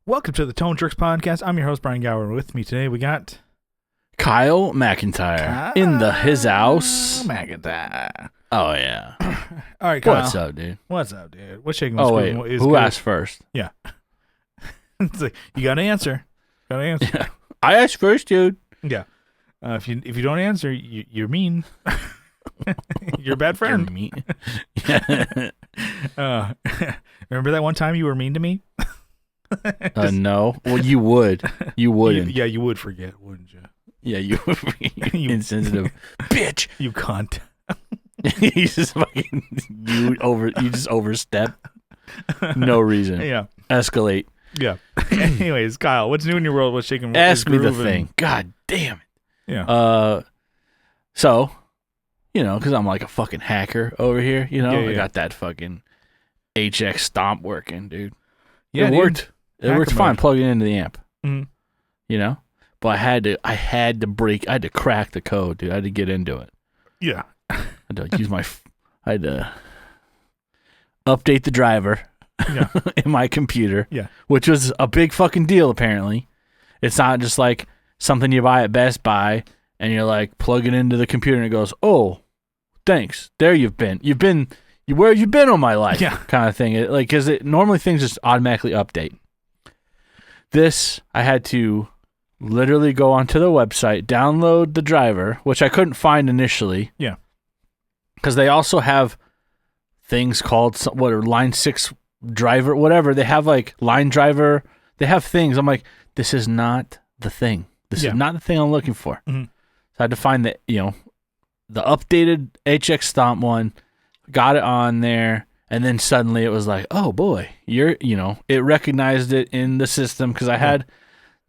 Welcome to the Tone Jerks Podcast. I'm your host, Brian Gower. With me today, we got... Kyle McIntyre in his house. McIntyre. Oh, yeah. All right, Kyle. What's up, dude? What's up, dude? What's shaking? Oh, wait. Who asked first? Yeah. It's like, you got to answer. Yeah. I asked first, dude. Yeah. If you don't answer, you're mean. You're a bad friend. You're mean. Yeah. Remember that one time you were mean to me? No. Well, you would. You wouldn't. You would forget, wouldn't you? Yeah, you would be insensitive. Bitch. You cunt. You just overstep. No reason. Yeah. Escalate. Yeah. Anyways, Kyle, what's new in your world? What's shaking? Ask me the thing. God damn it. Yeah. So, because I'm like a fucking hacker over here, I got that fucking HX stomp working, dude. Yeah, it worked. It worked fine plugging into the amp. Mm-hmm. But I had to crack the code, dude. I had to get into it. Yeah. I had to update the driver in my computer. Yeah. Which was a big fucking deal, apparently. It's not just like something you buy at Best Buy and you're like, plug it into the computer and it goes, oh, thanks. There you've been. Where have you been all my life? Yeah. Kind of thing. Because normally things just automatically update. This, I had to literally go onto the website, download the driver, which I couldn't find initially. Yeah. Because they also have things called, Line 6 driver, whatever. They have like line driver. They have things. I'm like, this is not the thing. This is not the thing I'm looking for. Mm-hmm. So I had to find the updated HX Stomp one, got it on there, and then suddenly it was like, oh boy, it recognized it in the system because I had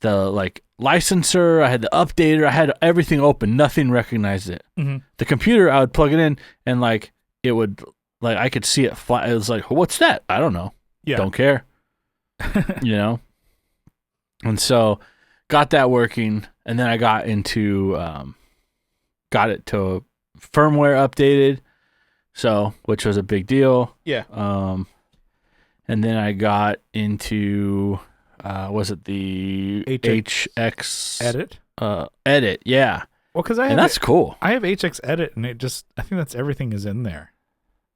the licensor, I had the updater, I had everything open, nothing recognized it. Mm-hmm. The computer, I would plug it in and it would I could see it fly. It was like, what's that? I don't know. Yeah. Don't care. And so got that working, and then I got into got it to firmware updated. So, which was a big deal. Yeah. And then I got into, was it the HX Edit? Edit, yeah. Well, because that's cool. I have HX Edit, and I think that's everything is in there.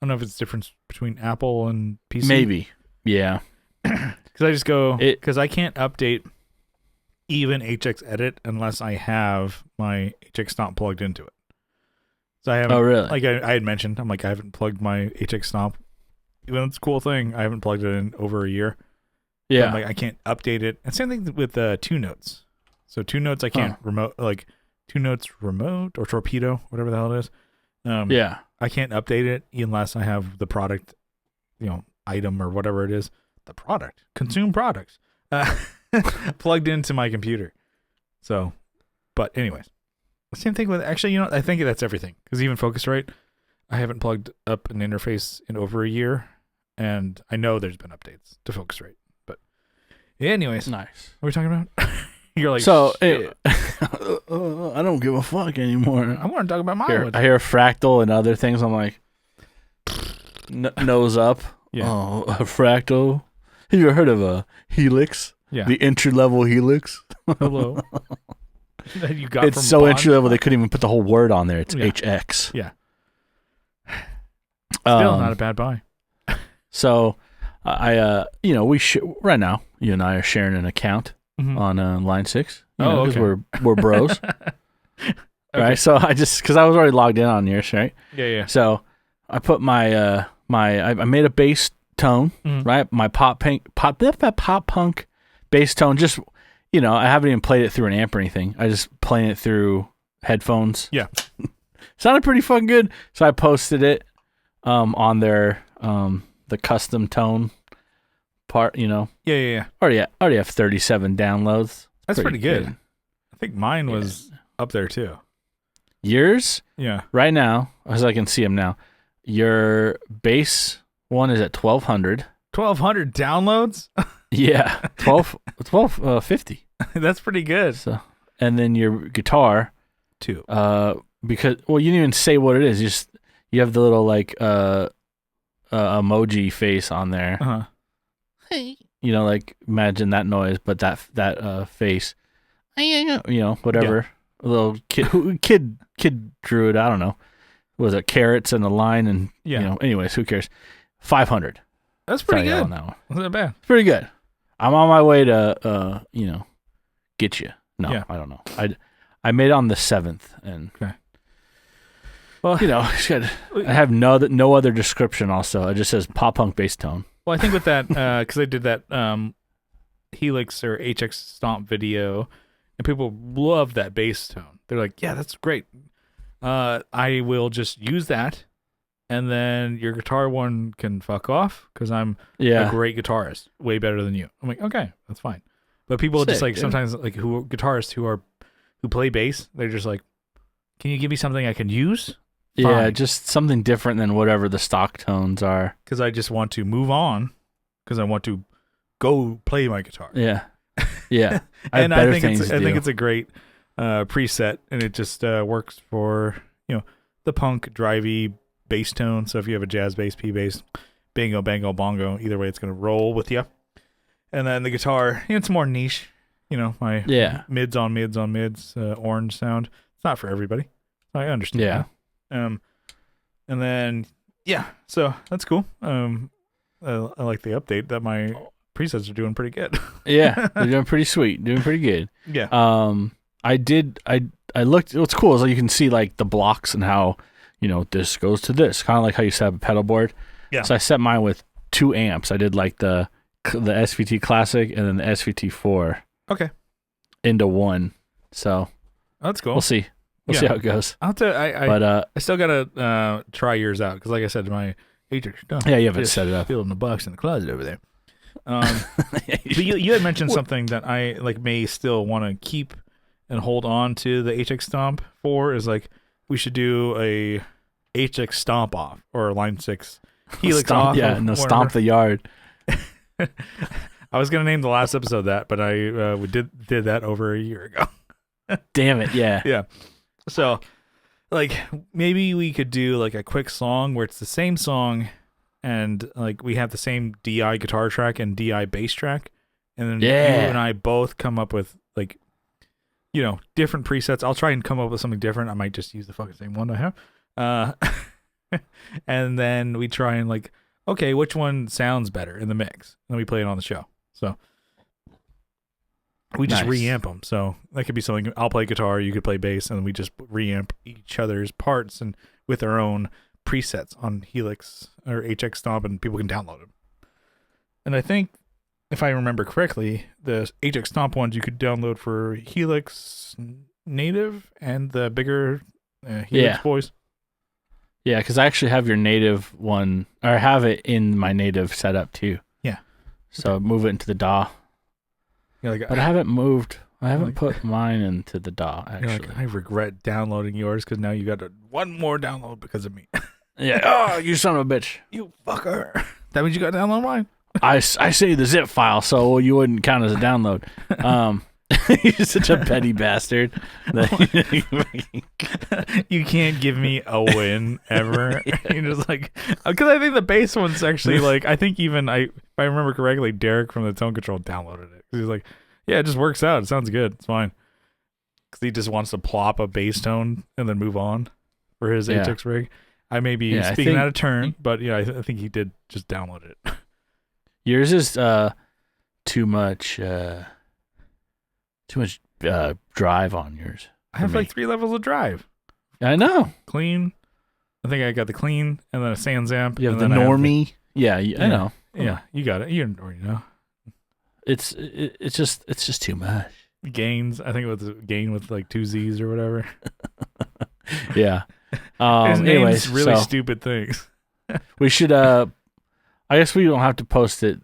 I don't know if it's difference between Apple and PC. Maybe, yeah. Because I just go, because I can't update even HX Edit unless I have my HX Stomp plugged into it. So I haven't. Oh, really? Like I had mentioned, I'm like, I haven't plugged my HX Stomp. Even though it's a cool thing, I haven't plugged it in over a year. Yeah. I'm like, I can't update it. And same thing with 2 Notes. So 2 Notes, I can't remote, 2 Notes remote or torpedo, whatever the hell it is. Yeah. I can't update it unless I have the product, item or whatever it is. The product, consume products, plugged into my computer. So, but anyways. Same thing with, actually, I think that's everything. Because even Focusrite, I haven't plugged up an interface in over a year, and I know there's been updates to Focusrite. But anyways, nice. What are we talking about? You're like, so I don't give a fuck anymore. I want to talk about mileage. I hear Fractal and other things. I'm like, nose up. Yeah. Oh, a Fractal. Have you ever heard of a Helix? Yeah. The entry-level Helix. Hello. That you got it's from so Bond? Entry-level they couldn't even put the whole word on there. It's HX. Yeah. Still not a bad buy. So I right now you and I are sharing an account on Line 6. Because we're bros. Okay. Right? So because I was already logged in on yours, right? Yeah. So I put my I made a bass tone, right? My pop punk bass tone. Just I haven't even played it through an amp or anything. I just playing it through headphones. Yeah. Sounded pretty fucking good. So I posted it on their the custom tone part, Yeah. Already have 37 downloads. That's pretty good. I think mine was up there too. Yours? Yeah. Right now, as I can see them now, your bass one is at 1,200. 1,200 downloads? Yeah. 1250. That's pretty good. So, and then your guitar 2. Because you didn't even say what it is. You have the little emoji face on there. Uh-huh. Hey. like imagine that noise, but that face, whatever. A little kid drew it. I don't know. Was it carrots and a line and anyways, who cares? 500. That's pretty good. Now. Wasn't that bad? It's pretty good. I'm on my way to get you. No, I don't know. I made it on the 7th, and well, I have no other description. Also, it just says pop punk bass tone. Well, I think with that, because I did that Helix or HX Stomp video, and people love that bass tone. They're like, "Yeah, that's great. I will just use that, and then your guitar one can fuck off because I'm a great guitarist, way better than you." I'm like, "Okay, that's fine." But people just like sometimes like guitarists who play bass, they're just like, "Can you give me something I can use?" Fine. Yeah, just something different than whatever the stock tones are. Because I just want to move on. Because I want to go play my guitar. Yeah, yeah. And I think it's a great preset, and it just works for the punk drivey bass tone. So if you have a jazz bass, P bass, bingo, bango, bongo, either way, it's gonna roll with you. And then the guitar, it's more niche. My mids on mids on mids, orange sound. It's not for everybody. I understand. Yeah. And then so that's cool. I like the update that my presets are doing pretty good. Yeah, they're doing pretty sweet, doing pretty good. Yeah. I looked. What's cool is like you can see like the blocks and how this goes to this, kind of like how you set up a pedal board. Yeah. So I set mine with 2 amps. I did like the SVT Classic and then the SVT4. Okay. Into one. So that's cool. We'll see. We'll see how it goes. I'll tell I still gotta try yours out because, like I said, my Atrix. Yeah, you haven't set it up. Feel in the box in the closet over there. But you had mentioned something that I may still want to keep and hold on to the HX Stomp for is like we should do a HX Stomp off or Line 6 Helix off. Yeah, and stomp the yard. I was gonna name the last episode that, but I we did that over a year ago. Damn it! Yeah. Yeah. So, like, maybe we could do like a quick song where it's the same song, and like we have the same DI guitar track and DI bass track, and then you and I both come up with like, different presets. I'll try and come up with something different. I might just use the fucking same one I have, and then we try and like, okay, which one sounds better in the mix, and then we play it on the show. So. We just reamp them, so that could be something. I'll play guitar, you could play bass, and we just reamp each other's parts and with our own presets on Helix or HX Stomp, and people can download them. And I think, if I remember correctly, the HX Stomp ones you could download for Helix native and the bigger Helix boys. Yeah, because I actually have your native one, or I have it in my native setup too. Yeah. So move it into the DAW. But I haven't moved. I haven't put mine into the DAW, actually. I regret downloading yours because now you got one more download because of me. Yeah. Oh, you son of a bitch. You fucker. That means you got to download mine. I say the zip file, so you wouldn't count as a download. You're such a petty bastard. You can't give me a win ever. You're just like, because I think the bass one's actually like, I think even if I remember correctly, Derek from the Tone Control downloaded it. He's like, yeah, it just works out. It sounds good. It's fine. Because he just wants to plop a bass tone and then move on for his HX rig. I may be speaking out of turn, but I think he did just download it. Yours is too much drive on yours. I have like 3 levels of drive. I know. Clean. I think I got the clean and then a Sans amp. You have the normie. I know. Yeah, you got it. You already know. It's just too much. Gains. I think it was a gain with like 2 Z's or whatever. Yeah. Anyways, really stupid things. We should. I guess we don't have to post it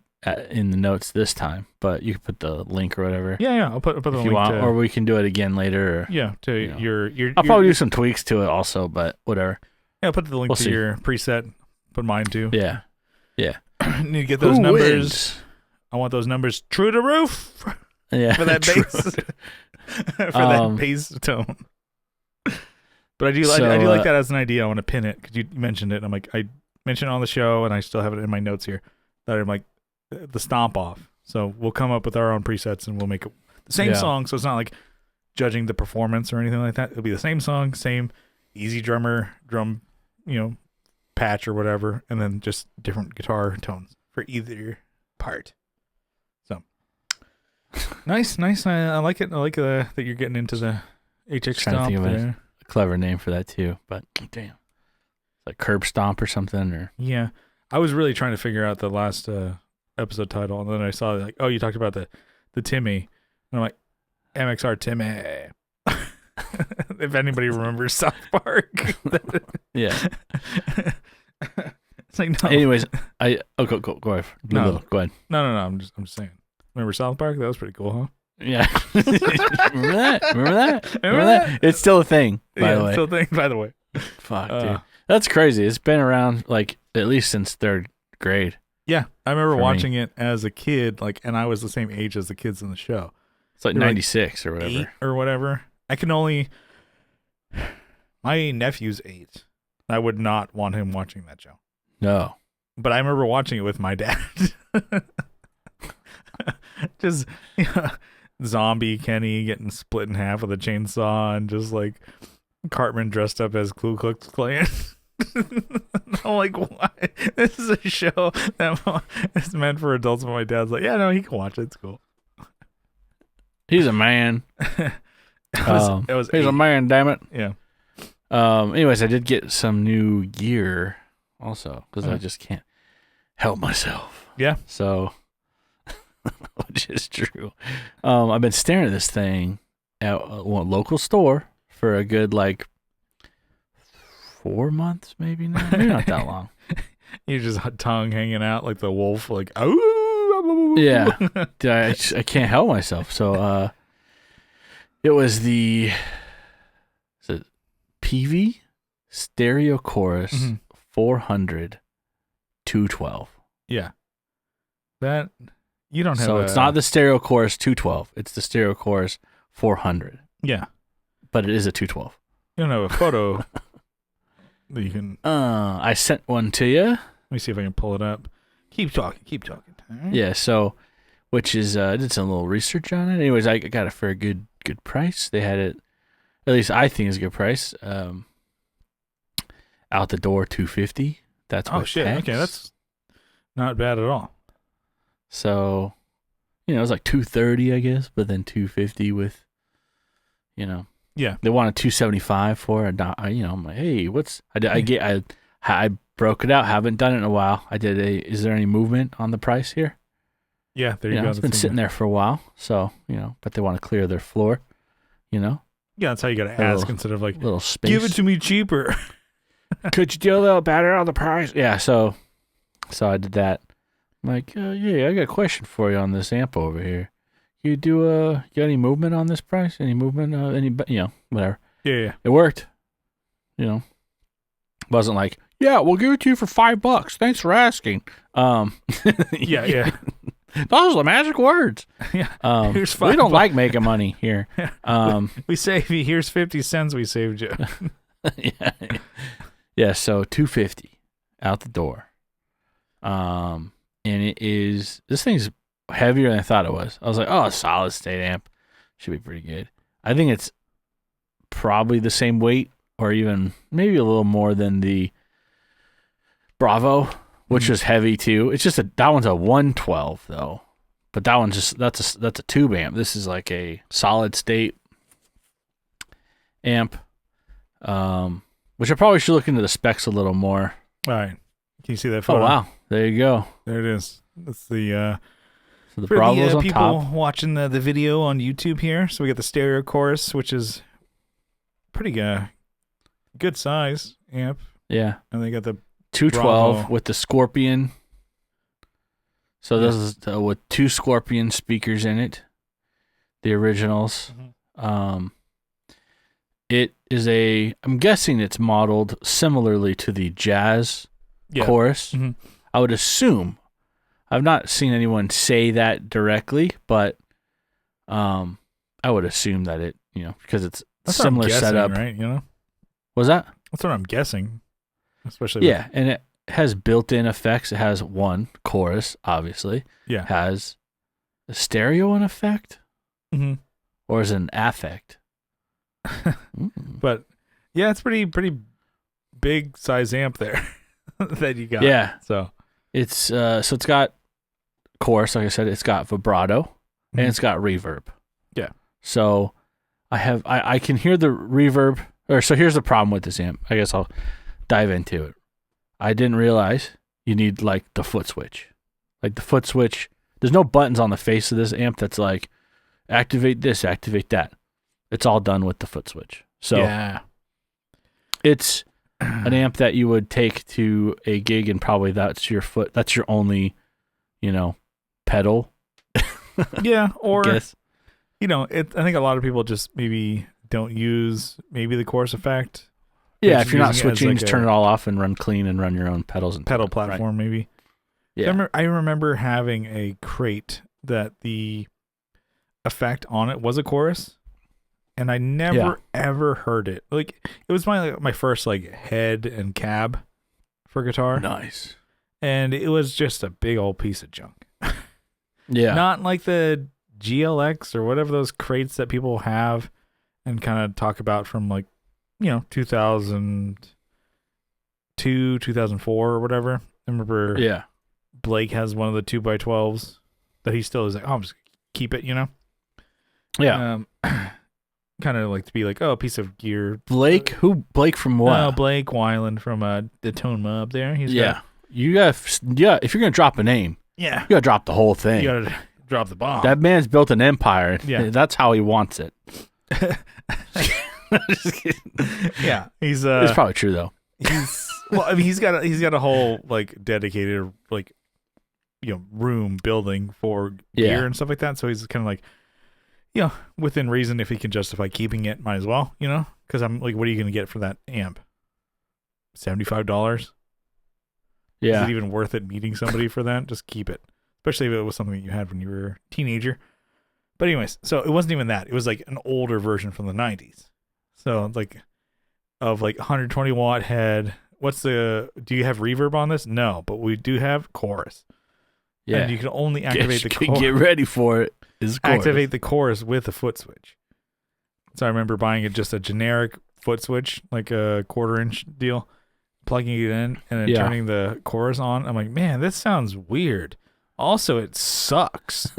in the notes this time, but you can put the link or whatever. Yeah. I'll put the link. If you want, or we can do it again later. I'll probably do some tweaks to it also, but whatever. Yeah, I'll put the link to your preset. Put mine too. Yeah. Need to get those numbers. Wins? I want those numbers true to roof. Yeah, for that bass. For that bass tone. But I do like that as an idea. I want to pin it because you mentioned it. And I mentioned it on the show, and I still have it in my notes here. That I'm like the stomp off. So we'll come up with our own presets and we'll make it the same song. So it's not like judging the performance or anything like that. It'll be the same song, same easy drum, patch or whatever, and then just different guitar tones for either part. So nice. I like it. I like that you're getting into the HX Trying to stomp. think of a clever name for that too, but damn, like curb stomp or something, or yeah. I was really trying to figure out the last episode title, and then I saw like, oh, you talked about the Timmy, and I'm like, MXR Timmy. If anybody remembers South Park. yeah. It's like, no. Anyways, go ahead. No. Go ahead. No. I'm just saying. Remember South Park? That was pretty cool, huh? Yeah. Remember that? It's still a thing, by the way. Still a thing, by the way. Fuck, dude. That's crazy. It's been around like at least since third grade. Yeah, I remember watching it as a kid, like, and I was the same age as the kids in the show. It's like 96 or whatever. 8 or whatever. I can only. My nephew's 8. I would not want him watching that show. No. But I remember watching it with my dad. Just zombie Kenny getting split in half with a chainsaw, and just like Cartman dressed up as Ku Klux Klan. I'm like, why? This is a show that is meant for adults, but my dad's like, yeah, no, he can watch it. It's cool. He's a man. He's a man, damn it. Yeah. Anyways, I did get some new gear also because I just can't help myself. Yeah. So, which is true. I've been staring at this thing at one local store for a good 4 months, maybe now. Maybe not that long. You're just tongue hanging out like the wolf, like, oh. Yeah. I can't help myself. So, it was the Peavey Stereo Chorus 400 212. Yeah. That, you don't have So it's not the Stereo Chorus 212. It's the Stereo Chorus 400. Yeah. But it is a 212. You don't have a photo that you can. I sent one to you. Let me see if I can pull it up. Keep talking. Right. Yeah, so, which is, I did some little research on it. Anyways, I got it for a good price. They had it, at least I think is a good price. Out the door, $250. That's what. Oh shit! Tax. Okay, that's not bad at all. So, it was like $230, I guess, but then $250 with, Yeah. They wanted $275 for it. I'm like, hey, what's? I broke it out. Haven't done it in a while. I did is there any movement on the price here? Yeah, there you go. It's been sitting there for a while, so but they want to clear their floor. Yeah, that's how you got to ask instead of like, little space. Give it to me cheaper. Could you do a little better on the price? Yeah, so I did that. I'm like, yeah, I got a question for you on this amp over here. You got any movement on this price? Any movement? Whatever. Yeah. It worked. Wasn't like, yeah, we'll give it to you for $5. Thanks for asking. Yeah. Those are the magic words. Yeah. Here's $5. We don't like making money here. We say, here's 50 cents. We saved you. Yeah. So $250 out the door. And this thing's heavier than I thought it was. I was like, oh, a solid state amp should be pretty good. I think it's probably the same weight or even maybe a little more than the Bravo, which was heavy too. It's just that one's a 112 though, but that one's that's a tube amp. This is like a solid state amp, which I probably should look into the specs a little more. All right, can you see that photo? Oh wow, there you go. There it is. That's the so the Bravo's on people top. Watching the video on YouTube here. So we got the Stereo Chorus, which is pretty good size amp. Yeah, and they got the 212 Bravo with the Scorpion. So this is with 2 Scorpion speakers in it, the originals. It is I'm guessing it's modeled similarly to the Jazz Chorus. I would assume. I've not seen anyone say that directly, but I would assume that it, because it's That's similar what I'm guessing, setup. Right? Was that? That's what I'm guessing. Especially and it has built-in effects. It has one chorus, obviously. Yeah. Has a stereo an effect? Mm-hmm. Or is it an affect? But yeah, it's pretty big size amp there that you got. Yeah. So it's got chorus, like I said, it's got vibrato and it's got reverb. Yeah. So I can hear the reverb. So here's the problem with this amp. I guess I'll dive into it. I didn't realize you need like the foot switch. Like the foot switch, there's no buttons on the face of this amp that's like activate this, activate that. It's all done with the foot switch. So yeah. It's an amp that you would take to a gig and probably that's your only, pedal. Yeah, or guess. I think a lot of people just maybe don't use the chorus effect. Yeah, if you're not switching, like just turn it all off and run clean and run your own pedals and pedal platform, right. Maybe. Yeah. I remember having a crate that the effect on it was a chorus, and I never ever heard it. Like it was my first like head and cab for guitar. Nice. And it was just a big old piece of junk. Yeah. Not like the GLX or whatever those crates that people have and kind of talk about from like 2002, 2004 or whatever. I remember Blake has one of the 2x12s that he still is like, I'm just keep it, Yeah. Kind of like to be like, a piece of gear. Blake? Who? Blake from what? Blake Weiland from the Tone Mob there. He's if you're going to drop a name, you got to drop the whole thing. You got to drop the bomb. That man's built an empire. Yeah. That's how he wants it. Just kidding. Yeah. It's probably true though. He's got a whole like dedicated like room building for gear and stuff like that. So he's kind of like, within reason, if he can justify keeping it, might as well, because I'm like, what are you going to get for that amp? $75? Yeah. Is it even worth it meeting somebody for that? Just keep it, especially if it was something you had when you were a teenager. But anyways, so it wasn't even that. It was like an older version from the 90s. So it's like of like 120 watt head. Do you have reverb on this? No, but we do have chorus. Yeah. And you can only activate the chorus. Get ready for it. Activate the chorus with a foot switch. So I remember buying just a generic foot switch, like a 1/4-inch deal, plugging it in and then turning the chorus on. I'm like, man, this sounds weird. Also, it sucks.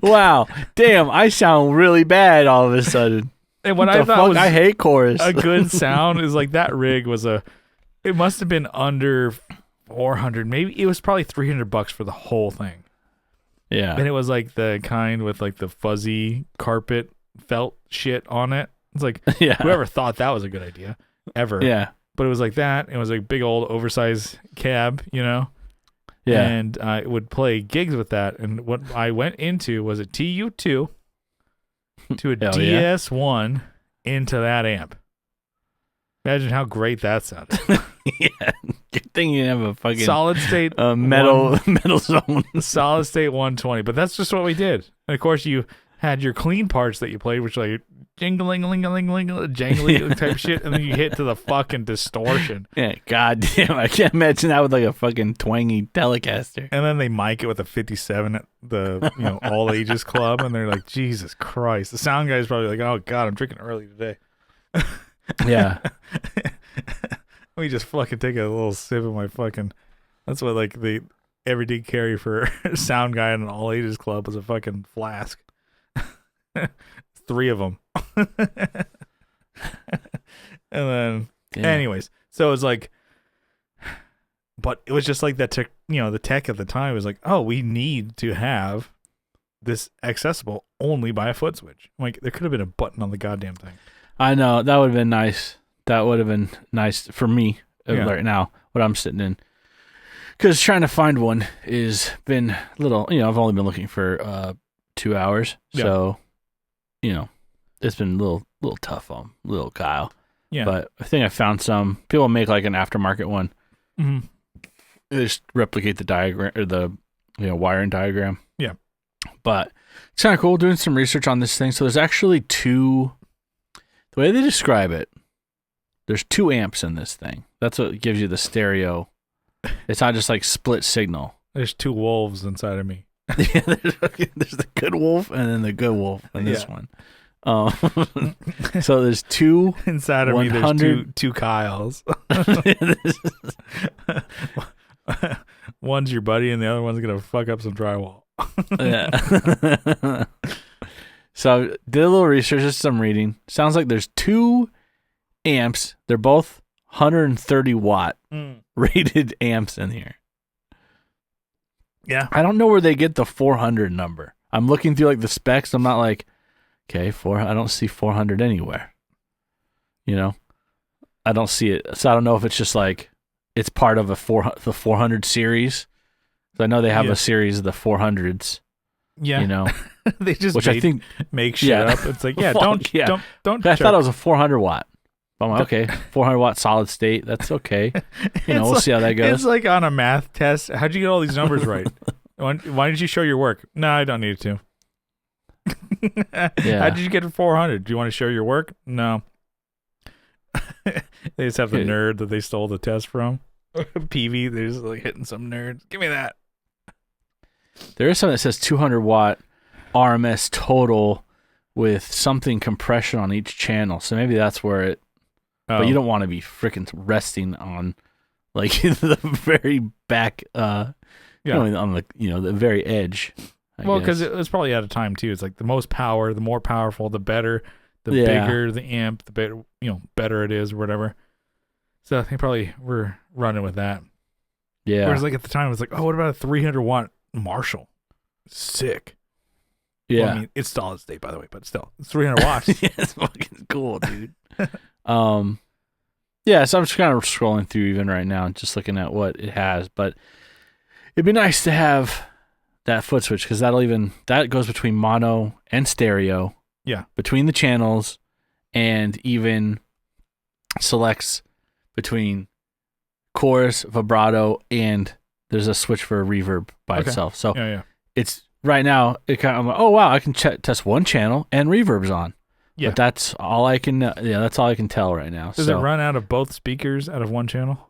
Wow. Damn, I sound really bad all of a sudden. And what I thought was I hate chorus. A good sound is like that rig was it must have been under 400. Maybe it was probably $300 for the whole thing. Yeah. And it was like the kind with like the fuzzy carpet felt shit on it. It's like whoever thought that was a good idea ever. Yeah. But it was like that. It was a big old oversized cab, Yeah. And I would play gigs with that. And what I went into was a TU2 to a DS1 into that amp. Imagine how great that sounded. Yeah. Good thing you have a fucking solid state metal zone. Solid state 120. But that's just what we did. And of course you had your clean parts that you played, which like jangly type shit, and then you hit to the fucking distortion. Yeah, goddamn, I can't imagine that with like a fucking twangy Telecaster. And then they mic it with a 57 at the all ages club, and they're like, Jesus Christ. The sound guy's probably like, oh god, I'm drinking early today. Yeah. Let me just fucking take a little sip of my fucking. That's what like the everyday carry for sound guy in an all ages club was a fucking flask. 3 of them. And then anyways, so it was like, but it was just like that tech, the tech at the time was like, oh, we need to have this accessible only by a foot switch. Like there could have been a button on the goddamn thing. I know, that would have been nice. That would have been nice for me right now, what I'm sitting in. Because trying to find one is been a little, I've only been looking for 2 hours. So, it's been a little tough on little Kyle. Yeah. But I think I found some. People make like an aftermarket one. Mm-hmm. They just replicate the diagram or the wiring diagram. Yeah. But it's kind of cool doing some research on this thing. So there's actually 2. The way they describe it There's 2 amps in this thing. That's what gives you the stereo. It's not just like split signal. There's 2 wolves inside of me. Yeah, there's the good wolf and then the good wolf in this one. So there's 2 inside of 100... me. There's two Kyles. One's your buddy, and the other one's gonna fuck up some drywall. Yeah. So did a little research, just some reading. Sounds like there's 2 amps. They're both 130 watt rated amps in here. Yeah. I don't know where they get the 400 number. I'm looking through like the specs. I'm not like, okay, I don't see 400 anywhere. You know, I don't see it. So I don't know if it's just like it's part of the 400 series. So I know they have a series of the 400s. Yeah. You know, they just I think make shit up. It's like, don't. I thought it was a 400 watt. I'm like, okay, 400 watt solid state. That's okay. You know, we'll see how that goes. It's like on a math test. How'd you get all these numbers right? Why did you show your work? No, I don't need to. Yeah. How did you get 400? Do you want to show your work? No. They just have the nerd that they stole the test from. Peavey, they're just like hitting some nerd. Give me that. There is something that says 200 watt RMS total with something compression on each channel. So maybe that's where it. But you don't want to be freaking resting on like the very back, on the the very edge. Well, because it was probably out of time too. It's like the most power, the more powerful, the better, the bigger the amp, the better better it is or whatever. So they probably were running with that. Yeah. Whereas like at the time it was like, oh, what about a 300 watt Marshall? Sick. Yeah. Well, I mean, it's solid state by the way, but still, it's 300 watts. Yeah, it's fucking cool, dude. Yeah, so I'm just kind of scrolling through even right now and just looking at what it has, but it'd be nice to have that foot switch because that goes between mono and stereo. Yeah. Between the channels and even selects between chorus, vibrato, and there's a switch for a reverb by itself. So it's right now, I'm like, oh wow, I can test one channel and reverb's on. Yeah. But that's all I can that's all I can tell right now. Does it run out of both speakers out of one channel?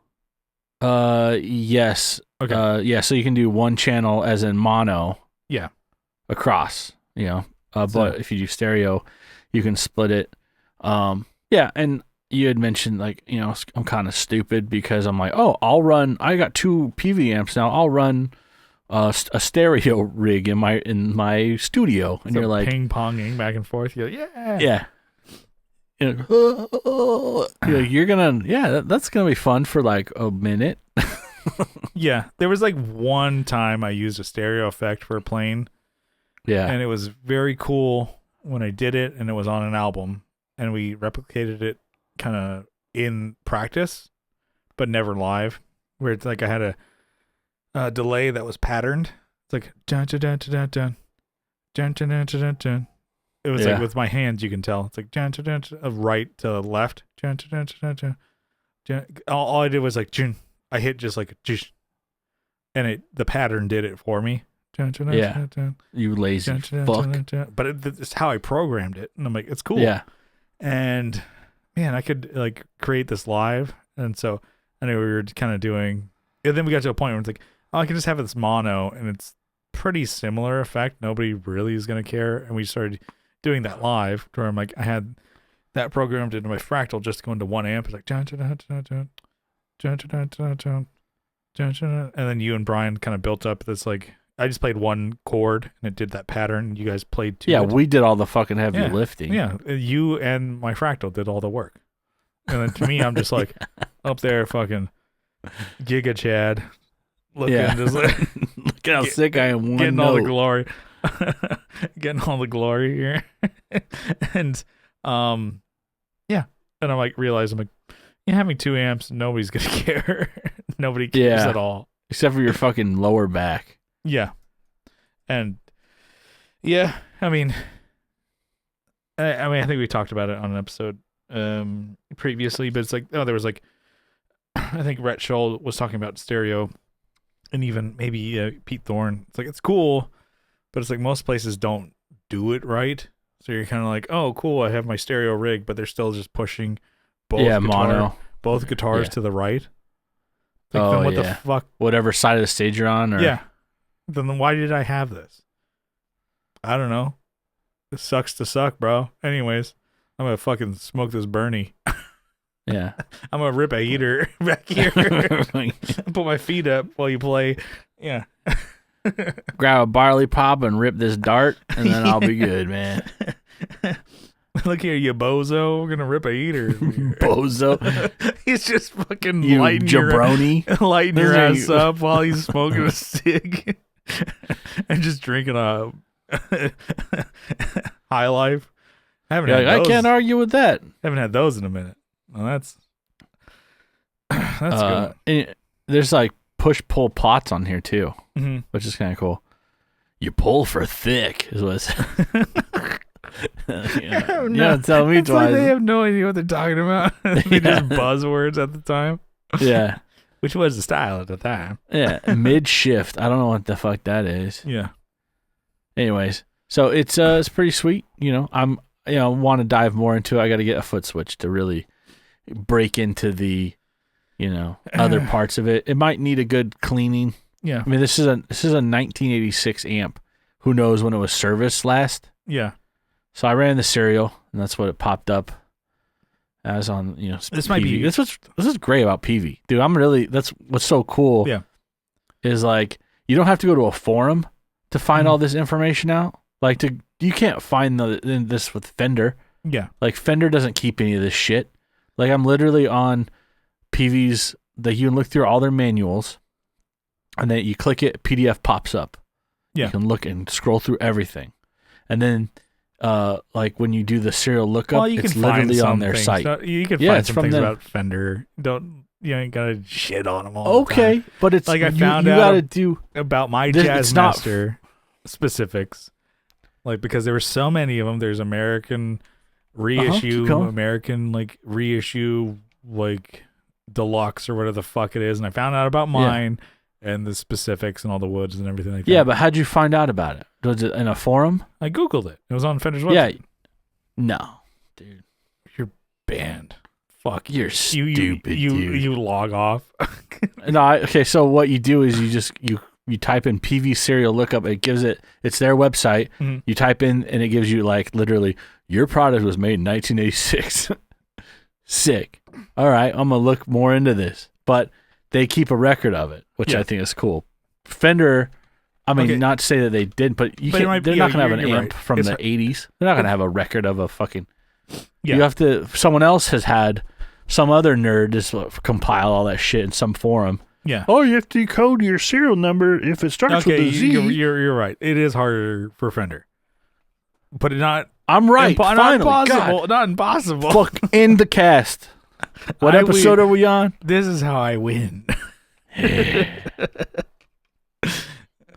Yes. Okay. Yeah, so you can do one channel as in mono. Yeah. Across, but if you do stereo, you can split it. Yeah, and you had mentioned I'm kind of stupid because I'm like, oh, I got 2 Peavey amps now. I'll run a stereo rig in my studio, and you're like ping ponging back and forth. You're like, yeah. You're gonna that's gonna be fun for like a minute. Yeah, there was like one time I used a stereo effect for a plane. Yeah, and it was very cool when I did it, and it was on an album, and we replicated it kind of in practice, but never live. Where it's like I had a delay that was patterned. It's like dun dun dun dun dun dun dun dun dun dun. It was like with my hands, you can tell. It's like dun dun dun dun, right to left. Dun dun dun dun dun. All I did was like I hit just like and the pattern did it for me. Yeah, you lazy fuck. But it's how I programmed it, and I'm like, it's cool. Yeah, and man, I could like create this live, and so I knew we were kind of doing. And then we got to a point where it's like, oh, I can just have this mono, and it's pretty similar effect. Nobody really is gonna care, and we started doing that live. Where I'm like, I had that programmed into my Fractal just to go into 1 amp. It's like and then you and Brian kind of built up this like. I just played 1 chord and it did that pattern. You guys played 2. Yeah, we did all the fucking heavy lifting. Yeah, you and my Fractal did all the work. And then to me, I'm just like up there fucking Giga Chad. Looking just like, look how sick I am. Getting all the glory. Getting all the glory here. And yeah. And I'm like, I'm like, having 2 amps, nobody's going to care. Nobody cares at all. Except for your fucking lower back. Yeah. And yeah, I mean, I think we talked about it on an episode previously, but it's like, there was like, I think Rhett Scholl was talking about stereo, and even maybe Pete Thorne. It's like, it's cool, but it's like most places don't do it right. So you're kind of like, oh, cool, I have my stereo rig, but they're still just pushing mono. both guitars Yeah. to the right. Like, then what the fuck? Whatever side of the stage you're on. Or... Yeah. Then why did I have this? I don't know. It sucks to suck, bro. Anyways, I'm gonna fucking smoke this Bernie. Yeah. I'm gonna rip a heater back here. Put my feet up while you play. Yeah. Grab a barley pop and rip this dart, and then I'll be good, man. Look here, you bozo. We're gonna rip a heater. Bozo. He's just fucking You lighting jabroni. your ass up while he's smoking a cig and just drinking a High Life. I can't argue with that. Haven't had those in a minute. Well, that's good. And there's like push-pull pots on here too, Mm-hmm. which is kind of cool. You pull for thick is what it's... tell me it's twice. like they have no idea what they're talking about. They just buzzwords at the time. Yeah. Which was the style at the time. Yeah. Mid-shift. I don't know what the fuck that is. Yeah. Anyways, so it's pretty sweet. I'm want to dive more into it. I got to get a foot switch to really break into the other parts of it. It might need a good cleaning. Yeah. I mean, this is a 1986 amp. Who knows when it was serviced last? Yeah. So I ran the serial, and that's what it popped up as on This might be This is great about Peavey, dude. That's what's so cool. Yeah. Is like you don't have to go to a forum to find all this information out. Like you can't find this with Fender. Yeah. Like Fender doesn't keep any of this shit. Like I'm literally on Peavey's. You can look through all their manuals, and then you click it, PDF pops up. Yeah. You can look and scroll through everything, and then like when you do the serial lookup, it's literally on their site. You can find some things about Fender. You ain't gotta shit on them all. Okay, but it's like I found out about my Jazzmaster specifics. Like, because there were so many of them. There's American reissue, American like reissue, like deluxe or whatever the fuck it is, and I found out about mine and the specifics and all the woods and everything like that. Yeah, but how'd you find out about it? Was it in a forum? I googled it. It was on Fender's website. Yeah. No, dude, you're banned. Fuck, you're stupid. Dude. You log off. No, okay. So what you do is you type in PV serial lookup. It's their website. Mm-hmm. You type in and it gives you like literally your product was made in 1986. Sick. All right, I'm gonna look more into this, but they keep a record of it, which I think is cool. Fender, I mean, not to say that they did, but they're not gonna have an amp from the 80s. They're not gonna have a record of a fucking. Yeah. You have to. Someone else has had. Some other nerd just compile all that shit in some forum. Yeah. Oh, you have to decode your serial number if it starts with a Z. You're right. It is harder for Fender, but not. I'm right. Not impossible. Not impossible. Fuck, end the cast. What episode are we on? This is how I win.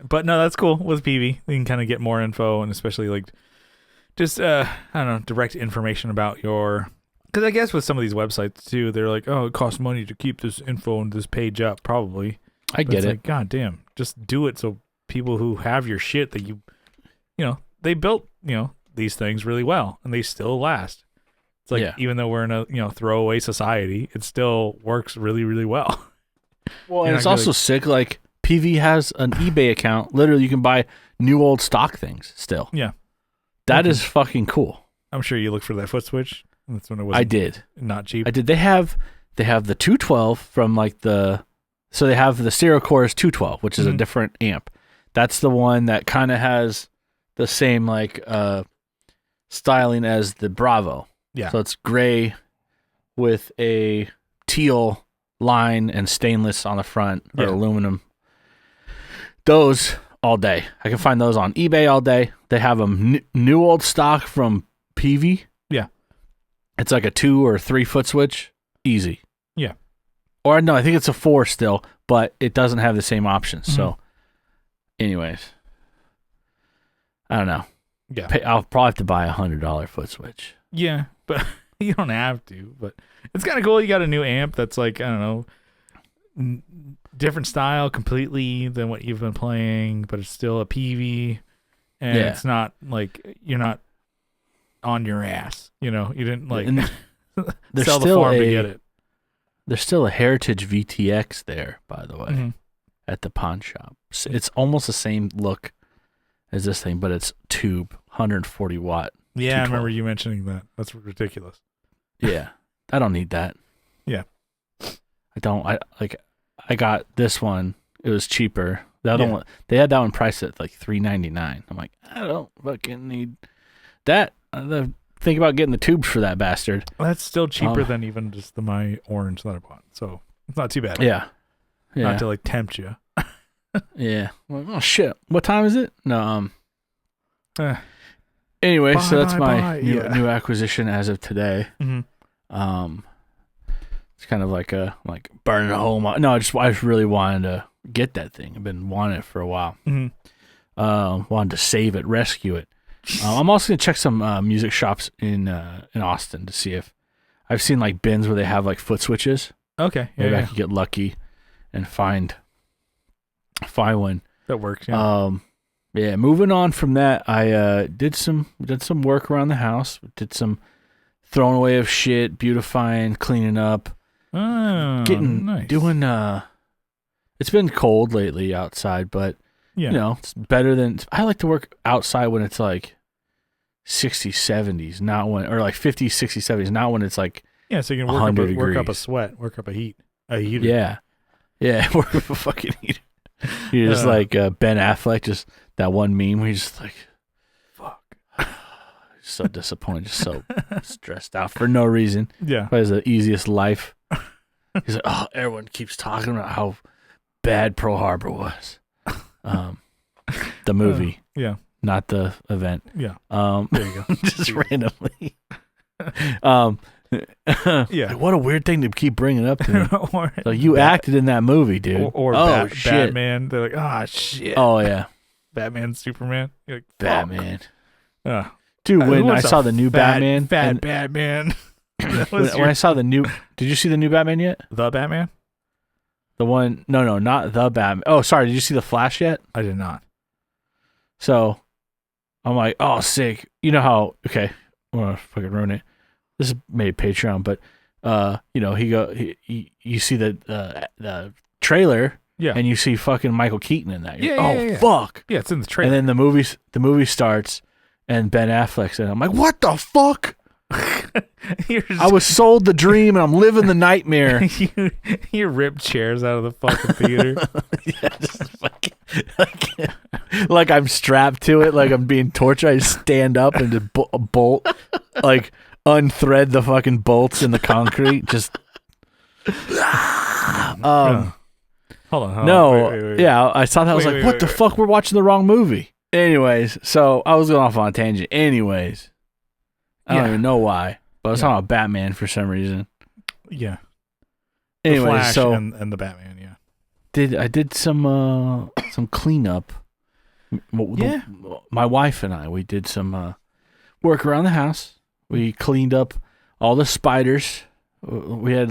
But no, that's cool with Peavey. You can kind of get more info, and especially like just I don't know, direct information about your. Because I guess with some of these websites too, they're like, oh, it costs money to keep this info and this page up. Probably. I get it. Like, God damn, just do it so people who have your shit that they built these things really well and they still last. It's like even though we're in a throwaway society, it still works really, really well. Well, and it's also sick. Like PV has an eBay account. Literally, you can buy new old stock things still. Yeah, that is fucking cool. I'm sure you looked for that foot switch. That's when it was. I did. Not cheap. I did. They have the 212 from like so they have the Stereo Chorus 212, which is a different amp. That's the one that kind of has the same like styling as the Bravo. Yeah. So it's gray with a teal line and stainless on the front or aluminum. Those all day. I can find those on eBay all day. They have them new old stock from Peavey. Yeah. It's like a 2 or 3 foot switch. Easy. Yeah. Or no, I think it's a 4 still, but it doesn't have the same options. So anyways, I don't know. Yeah. I'll probably have to buy $100 foot switch. Yeah, but you don't have to. But it's kind of cool. You got a new amp that's like, I don't know, different style completely than what you've been playing, but it's still a Peavey. And it's not like you're not on your ass. You didn't like There's sell the still farm to get it. There's still a Heritage VTX there, by the way, Mhm. at the pawn shop. It's almost the same look as this thing, but it's tube, 140 watt. Yeah, I 212. remember you mentioning that. That's ridiculous. Yeah, I don't need that. Yeah. I don't. I got this one. It was cheaper. The other Yeah. one, they had that one priced at like $399. I'm like, I don't fucking need that. Think about getting the tubes for that bastard. That's still cheaper than even just the My Orange that I bought. So it's not too bad. Yeah. Not to like tempt you. Yeah. Well, oh shit. What time is it? No. Eh. Anyway, Bye, so that's bye, my bye. new acquisition as of today. Mm-hmm. It's kind of like burning a hole. No, I just really wanted to get that thing. I've been wanting it for a while. Mm-hmm. Wanted to save it, rescue it. I'm also gonna check some music shops in Austin to see if I've seen like bins where they have like foot switches. Okay. Maybe Yeah, I could get lucky and find one. that works. Yeah. Yeah. Moving on from that, I did some work around the house. Did some throwing away of shit, beautifying, cleaning up, Nice. doing. It's been cold lately outside, but Yeah. it's better than. I like to work outside when it's like 60s, 70s, not when, or like 50s, 60s, 70s, not when it's like, Yeah. So you can work 100 up a degrees. sweat, work up a heater. yeah, work with a fucking heater. You're just like Ben Affleck, just that one meme where he's just like, Fuck. so disappointed, just so stressed out for no reason. Yeah. Probably has the easiest life. He's like, oh, everyone keeps talking about how bad Pearl Harbor was. The movie, Yeah. not the event. Yeah. There you go. Just randomly. Yeah. Like, what a weird thing to keep bringing up to me. Or, Like, you acted in that movie, dude. or shit. Batman. They're like, shit. Oh yeah, Batman, Superman. You're like, Batman. fuck. Dude, Who when I wants a saw the new Batman, fat and Batman. when I saw the new, did you see the new Batman yet? The Batman? The one, no, not the Batman. Oh, sorry, did you see the Flash yet? I did not. So, I'm like, oh, sick. You know how? Okay, I'm gonna fucking ruin it. This is maybe Patreon, but you see the trailer, Yeah. and you see fucking Michael Keaton in that. You're Yeah, like, yeah, oh yeah. fuck! Yeah, it's in the trailer. And then the movie starts, and Ben Affleck's in it. I'm like, what the fuck? I was sold the dream, and I'm living the nightmare. you rip chairs out of the fucking theater. Yeah, just fucking, like I'm strapped to it, like I'm being tortured. I stand up and just bolt, like unthread the fucking bolts in the concrete. Just Hold on. no, Wait. yeah, I saw that. I was Wait, like, wait, what wait, the wait. fuck? We're watching the wrong movie. Anyways, so I was going off on a tangent. Anyways, I don't Yeah. even know why, but I was Yeah. talking about Batman for some reason. Yeah. The Anyways, Flash so and the Batman, yeah. I did some cleanup. Yeah. My wife and I, we did some work around the house. We cleaned up all the spiders. We had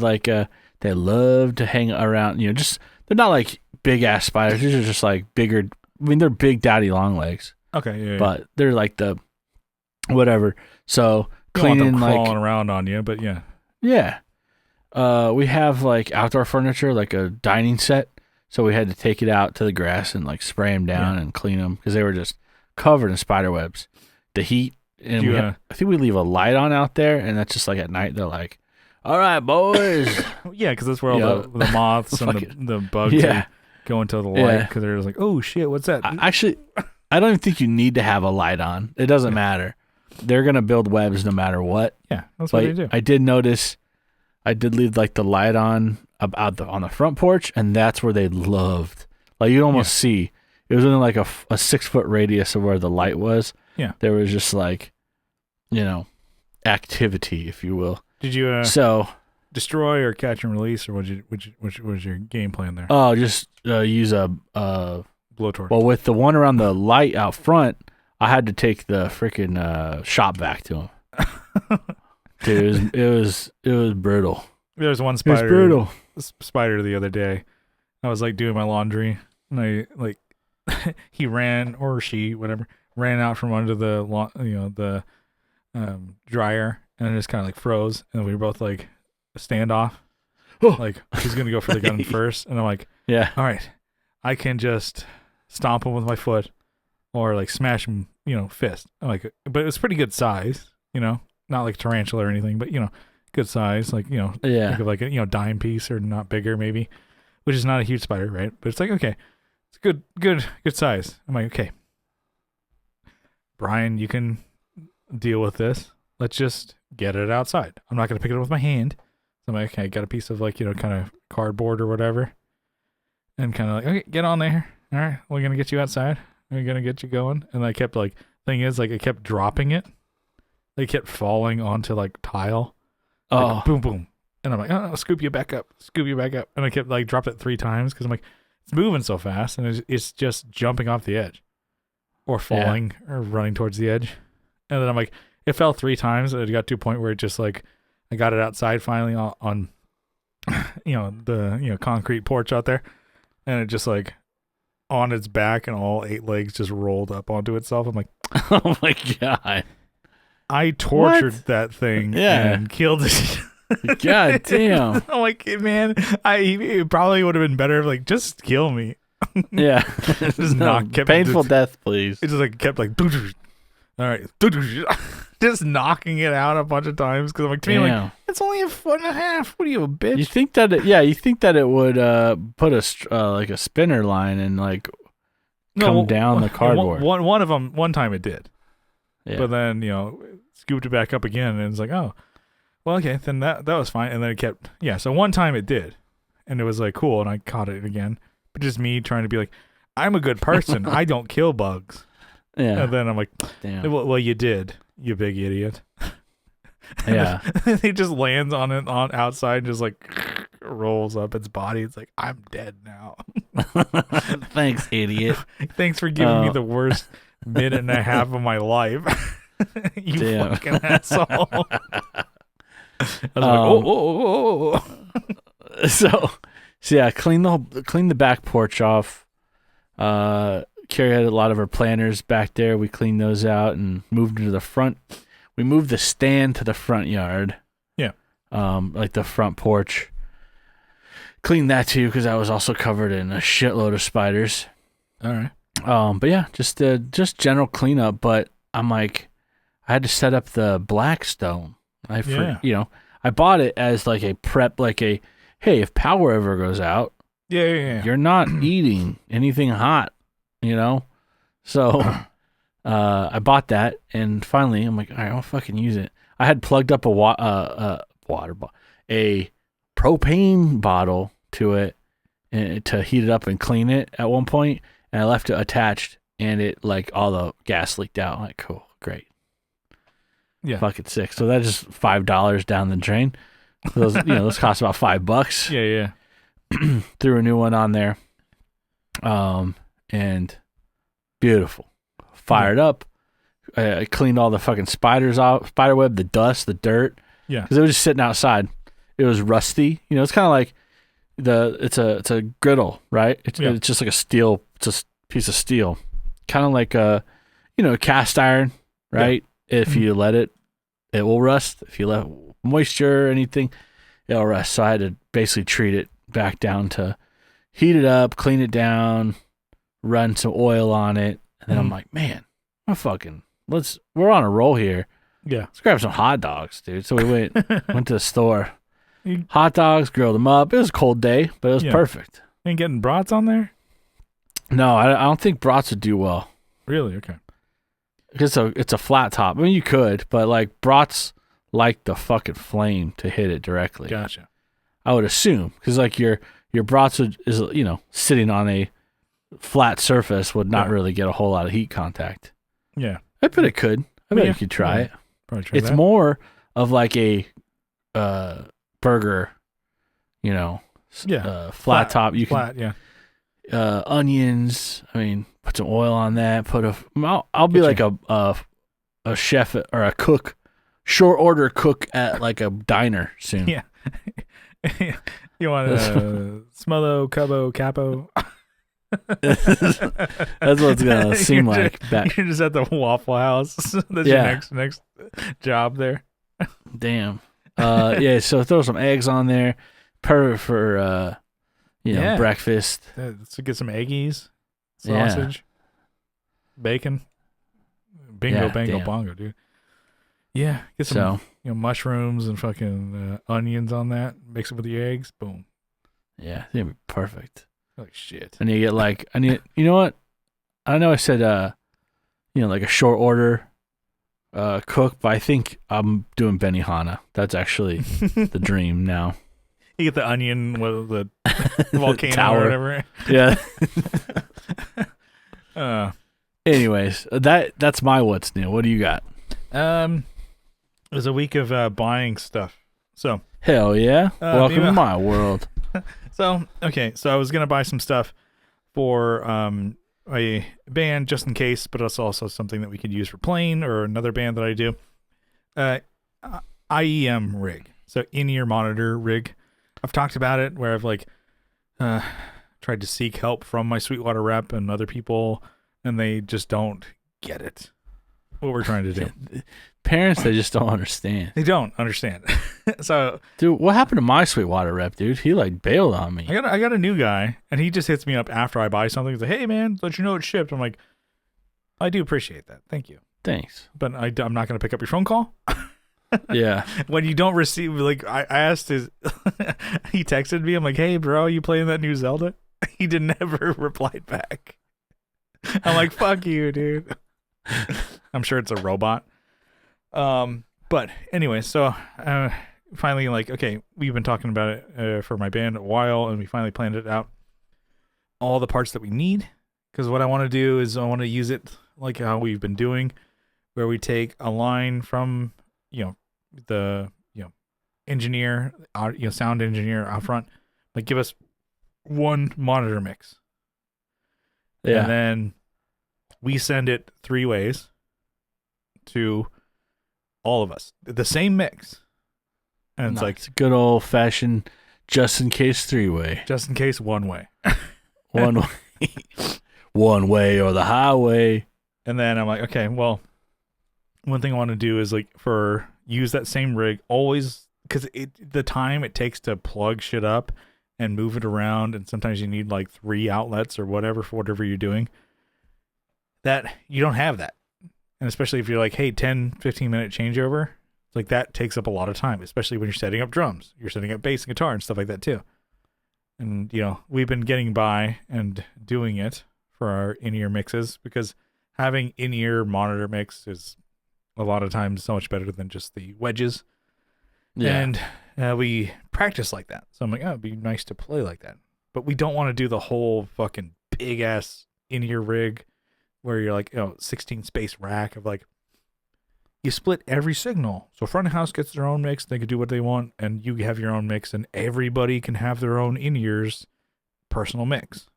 they love to hang around, just they're not like big ass spiders. These are just like bigger. I mean, they're big daddy long legs, Okay, yeah. but they're like the whatever. So You don't want cleaning them like crawling around on you, but yeah. yeah. We have like outdoor furniture, like a dining set. So we had to take it out to the grass and like spray them down and clean them because they were just covered in spider webs. The heat, and I think we leave a light on out there, and that's just like at night. They're like, "All right, boys." Yeah, because that's where all the moths and the bugs go into the light because they're just like, oh shit, what's that? Actually, I don't even think you need to have a light on. It doesn't matter. They're gonna build webs no matter what. Yeah, that's what they do. I did notice. I did leave like the light on on the front porch, and that's where they loved. Like you almost see it was in like a 6-foot radius of where the light was. Yeah, there was just like, activity, if you will. Did you so destroy or catch and release, or which was your game plan there? Oh, just use a blowtorch. Well, with the one around the light out front, I had to take the freaking shop vac to him. Dude, it was brutal. There was one spider. It was brutal. Spider the other day. I was like doing my laundry, and I like he ran, or she, whatever, ran out from under the dryer and it just kind of like froze, and we were both like standoff, like who's gonna go for the gun first, and I'm like, Yeah. all right, I can just stomp him with my foot, or like smash him, fist. I'm like, but it was pretty good size, not like tarantula or anything, but good size, like Yeah. think of like a dime piece or not bigger maybe, which is not a huge spider, right? But it's like, okay, it's good size. I'm like, okay, Brian, you can deal with this. Let's just get it outside. I'm not gonna pick it up with my hand. So I'm like, okay, I got a piece of like, kind of cardboard or whatever, and kind of like, okay, get on there. All right, we're gonna get you outside. We're gonna get you going. And I kept like, thing is, like, I kept dropping it. They kept falling onto like tile. Like, boom, boom. And I'm like, oh, scoop you back up. And I kept like dropped it 3 times because I'm like, it's moving so fast and it's just jumping off the edge or falling or running towards the edge. And then I'm like, it fell 3 times. And it got to a point where it just like, I got it outside finally on the concrete porch out there. And it just like on its back and all 8 legs just rolled up onto itself. I'm like, oh my God. I tortured that thing and killed it. God damn. I'm like, man, it probably would have been better if like just kill me. Yeah. Just kept painful death, please. It just like kept like, all right, just knocking it out a bunch of times because I'm like, to me, like, it's only 1.5 foot. What are you, a bitch? You think that it would put a spinner line and like come down the cardboard? One of them, one time it did. Yeah. But then, scooped it back up again, and it's like, oh, well, okay, then that was fine. And then it kept, so one time it did, and it was like, cool, and I caught it again. But just me trying to be like, I'm a good person. I don't kill bugs. Yeah. And then I'm like, damn. Well, you did, you big idiot. Yeah. He just lands on it on outside and just like rolls up its body. It's like, I'm dead now. Thanks, idiot. Thanks for giving me the worst minute and a half of my life. You fucking asshole. I was like, So yeah, clean the back porch off. Carrie had a lot of her planters back there. We cleaned those out and moved to the front. We moved the stand to the front yard. Yeah. Like the front porch. Cleaned that too because I was also covered in a shitload of spiders. All right. But yeah, just general cleanup. But I'm like, I had to set up the Blackstone. I bought it as like a prep, like a, hey, if power ever goes out, you're not eating anything hot, So I bought that, and finally I'm like, all right, I'll fucking use it. I had plugged up a propane bottle to it to heat it up and clean it at one point, and I left it attached, and it like all the gas leaked out. I'm like, cool, great. Yeah. Fucking sick. So that's just $5 down the drain. Those those cost about $5. Yeah. Threw a new one on there. And beautiful. Fired up. I cleaned all the fucking spiders out, spider web, the dust, the dirt. Yeah. Because it was just sitting outside. It was rusty. It's kind of like it's a griddle, right? It's just like a steel. It's a piece of steel, kind of like a cast iron, right? Yeah. If you let it will rust. If you let moisture or anything, it'll rust. So I had to basically treat it back down to heat it up, clean it down, run some oil on it, and then I'm like, man, we're on a roll here. Yeah, let's grab some hot dogs, dude. So we went to the store. Hot dogs, grilled them up. It was a cold day, but it was perfect. Ain't getting brats on there? No, I don't think brats would do well. Really? Okay. Because it's a flat top. I mean, you could, but like brats like the fucking flame to hit it directly. Gotcha. I would assume because like your brats is sitting on a flat surface would not really get a whole lot of heat contact. Yeah, I bet it could. I bet you could try it. Probably try it's that. more of like a burger, flat top. You can onions. I mean, put some oil on that. I'll be like a chef or a cook, short order cook at like a diner soon. Yeah. You want a smotho, covo, cappo? That's what it's gonna seem like. You're just at the Waffle House. That's your next job there. Damn. Yeah. So throw some eggs on there. Perfect for breakfast. Let's get some eggies, sausage, bacon. Bingo, bango, bongo, dude. Yeah, get some mushrooms and fucking onions on that. Mix it with the eggs. Boom. Yeah, it's gonna be perfect. Like shit. And you get like, you know what? I know I said, like a short order cook, but I think I'm doing Benihana. That's actually the dream now. You get the onion with the volcano tower. Or whatever. Yeah. Anyways, that's my what's new. What do you got? It was a week of buying stuff. So hell yeah. Welcome to my world. So I was gonna buy some stuff for a band just in case, but it's also something that we could use for playing or another band that I do. IEM rig, so in-ear monitor rig. I've talked about it where I've tried to seek help from my Sweetwater rep and other people, and they just don't get it. What we're trying to do. Parents, they just don't understand. They don't understand. So, dude, what happened to my Sweetwater rep, dude? He bailed on me. I got a new guy, and he just hits me up after I buy something. He's like, "Hey, man, let you know it's shipped." I'm like, "I do appreciate that. Thank you. Thanks, but I'm not going to pick up your phone call." Yeah. When you don't receive, I asked he texted me. I'm like, "Hey, bro, you playing that new Zelda?" He never replied back. I'm like, "Fuck you, dude." I'm sure it's a robot. But anyway, so finally, okay, we've been talking about it for my band a while, and we finally planned it out. All the parts that we need, because what I want to do is I want to use it like how we've been doing, where we take a line from the engineer, sound engineer out front, give us one monitor mix, and then we send it 3 ways to all of us, the same mix, and it's good old fashioned just in case 3-way, just in case 1 way, one way, 1 way or the highway. And then I'm like, okay, well, one thing I want to do is use that same rig always, because the time it takes to plug shit up and move it around, and sometimes you need 3 outlets or whatever for whatever you're doing, that you don't have that. And especially if you're hey, 10-15 minute changeover, that takes up a lot of time, especially when you're setting up drums, you're setting up bass and guitar and stuff like that too. And we've been getting by and doing it for our in-ear mixes, because having in-ear monitor mix is a lot of times so much better than just the wedges. Yeah. And we practice like that. So I'm like, oh, it'd be nice to play like that. But we don't want to do the whole fucking big ass in-ear rig where you're 16 space rack of you split every signal. So front of house gets their own mix, they can do what they want, and you have your own mix, and everybody can have their own in-ears personal mix.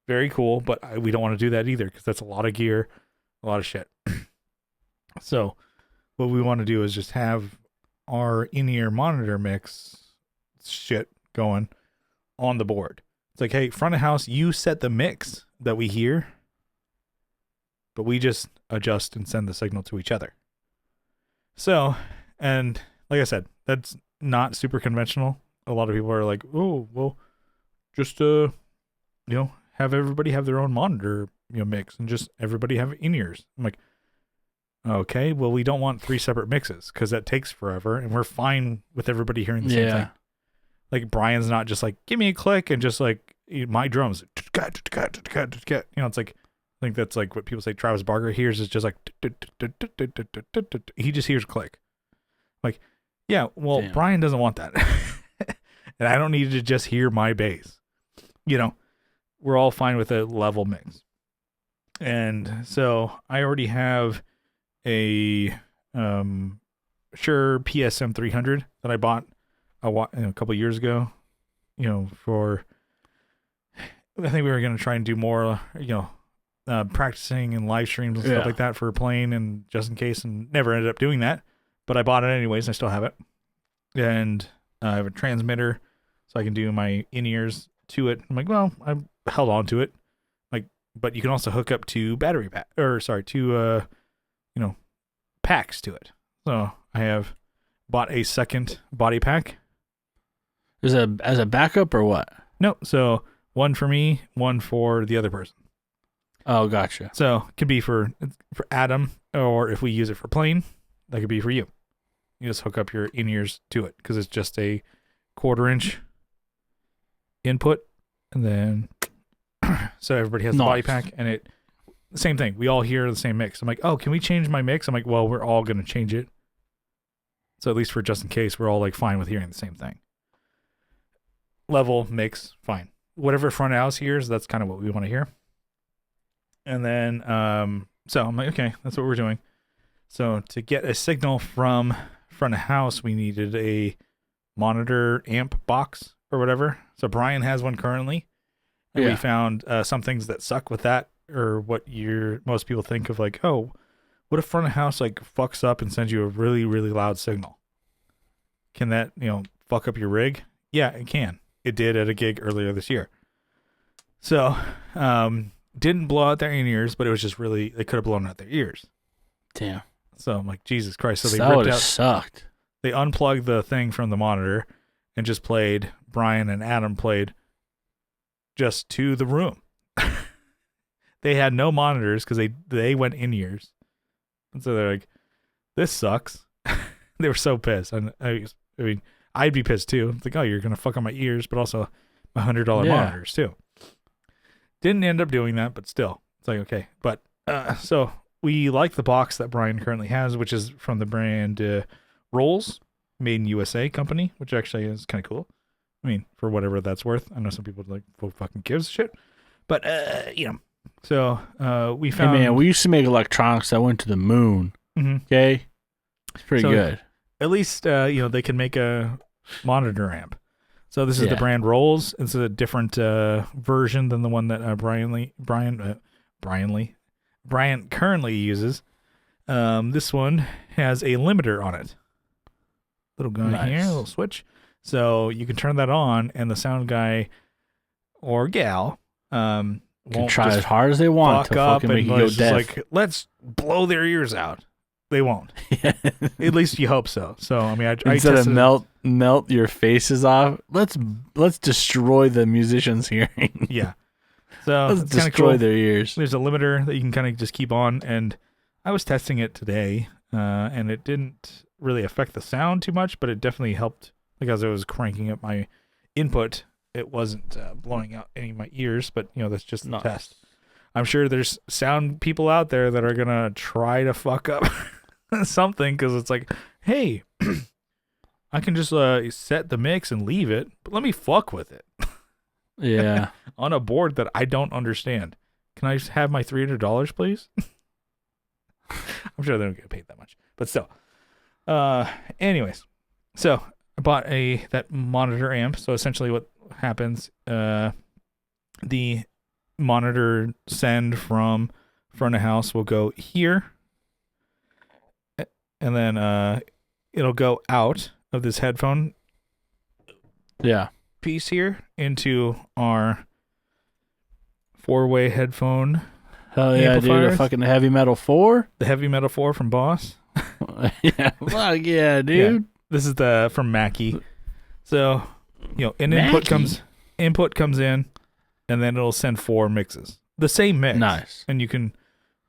Very cool, but we don't want to do that either, because that's a lot of gear, a lot of shit. So what we want to do is just have our in-ear monitor mix shit going on the board. It's hey, front of house, you set the mix that we hear, but we just adjust and send the signal to each other. So, and like I said, that's not super conventional. A lot of people are like, oh, well, just, have everybody have their own monitor, mix, and just everybody have in-ears. I'm like, okay, well, we don't want 3 separate mixes, because that takes forever, and we're fine with everybody hearing the same thing. Brian's not just give me a click and just my drums, it's I think that's what people say Travis Barker hears is just he just hears click. Yeah, well, damn. Brian doesn't want that. And I don't need to just hear my bass. We're all fine with a level mix. And so I already have a Shure PSM 300 that I bought a couple years ago, for, I think we were going to try and do more, practicing and live streams and stuff like that for playing, and just in case, and never ended up doing that, but I bought it anyways, and I still have it. And I have a transmitter so I can do my in-ears to it. I'm like, well, I held on to it, but you can also hook up to packs to it. So I have bought a second body pack. As a backup or what? No, so one for me, one for the other person. Oh, gotcha. So it could be for Adam, or if we use it for plane, that could be for you. You just hook up your in-ears to it because it's just a 1/4-inch input, and then so everybody has the body pack, and it same thing. We all hear the same mix. I'm like, oh, can we change my mix? I'm like, well, we're all gonna change it. So at least for just in case, we're all like fine with hearing the same thing. Level mix, fine. Whatever front of house hears, that's kind of what we want to hear. And then, so I'm like, okay, that's what we're doing. So to get a signal from front of house, we needed a monitor amp box or whatever. So Brian has one currently. And we found some things that suck with that, or what most people think of like, oh, what if front of house like fucks up and sends you a really, really loud signal? Can that, fuck up your rig? Yeah, it can. It did at a gig earlier this year. So, didn't blow out their in-ears, but it was just really, they could have blown out their ears. Damn. So I'm like, Jesus Christ. So they that ripped out. Sucked. They unplugged the thing from the monitor and just played, Brian and Adam played just to the room. They had no monitors because they went in-ears. And so they're like, this sucks. They were so pissed. And I mean, I'd be pissed too. It's like, oh, you're going to fuck on my ears, but also my $100 monitors too. Didn't end up doing that, but still. It's like, okay. But so we like the box that Brian currently has, which is from the brand Rolls, made in USA company, which actually is kind of cool. I mean, for whatever that's worth. I know some people like, who fucking gives a shit. But, so we found. Hey man, we used to make electronics that went to the moon. Mm-hmm. Okay? It's pretty good. At least, they can make a monitor amp. So this is the brand Rolls. It's a different version than the one that Brian currently uses. This one has a limiter on it. Little guy here, a little switch. So you can turn that on, and the sound guy or gal can won't try as hard as they want to fucking make you go deaf. Like, let's blow their ears out. They won't. At least you hope so. So I mean, instead of melt your faces off, let's destroy the musician's hearing. Yeah. So let's destroy their ears. There's a limiter that you can kind of just keep on, and I was testing it today, and it didn't really affect the sound too much, but it definitely helped. Like as I was cranking up my input, it wasn't blowing out any of my ears, but that's just the test. I'm sure there's sound people out there that are gonna try to fuck up something because it's like, hey, I can just set the mix and leave it, but let me fuck with it. Yeah. On a board that I don't understand. Can I just have my $300, please? I'm sure they don't get paid that much, but still. Anyways, so I bought that monitor amp. So essentially, what happens? The monitor send from front of house will go here, and then it'll go out of this headphone piece here into our 4-way headphone. Hell yeah, dude! A fucking heavy metal 4. The heavy metal 4 from Boss. Yeah, fuck yeah, dude. Yeah. This is from Mackie. So an input comes in, and then it'll send 4 mixes. The same mix. Nice. And you can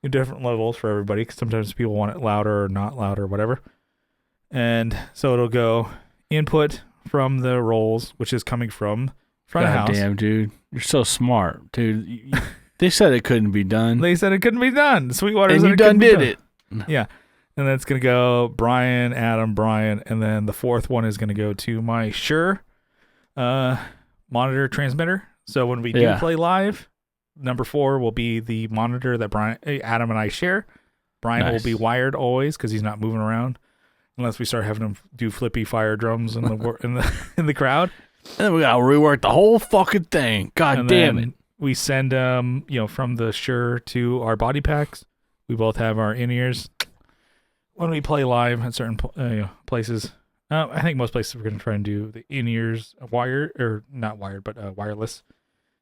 do different levels for everybody, because sometimes people want it louder or not louder or whatever. And so it'll go input from the Rolls, which is coming from front of house. Damn, dude. You're so smart, dude. They said it couldn't be done. They said it couldn't be done. Sweetwater and said you it couldn't did be it. Yeah. And then it's going to go Brian, Adam, Brian, and then the 4th one is going to go to my Shure monitor transmitter. So when we do play live, number 4 will be the monitor that Adam and I share. Brian will be wired always because he's not moving around unless we start having him do flippy fire drums in the crowd. And then we got to rework the whole fucking thing. God damn it. We send from the Shure to our body packs. We both have our in-ears. When we play live at certain places, I think most places we're going to try and do the in-ears wired, or not wired, but wireless.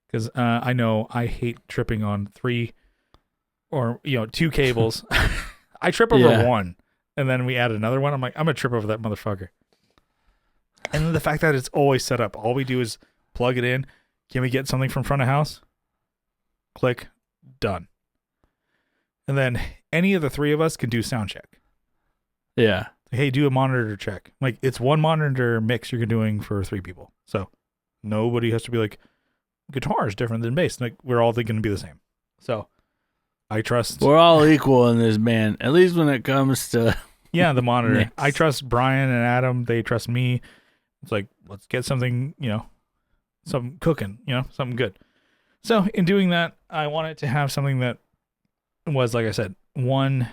Because I know I hate tripping on 3 or 2 cables. I trip over one. And then we add another one. I'm like, I'm gonna trip over that motherfucker. And then the fact that it's always set up. All we do is plug it in. Can we get something from front of house? Click, done. And then any of the three of us can do sound check. Yeah. Hey, do a monitor check. Like, it's one monitor mix you're doing for 3 people. So nobody has to be like, guitar is different than bass. Like, we're all going to be the same. So I trust. We're all equal in this band, at least when it comes to the monitor. mix. I trust Brian and Adam. They trust me. It's like, let's get something, something cooking, something good. So in doing that, I wanted to have something that was, like I said, one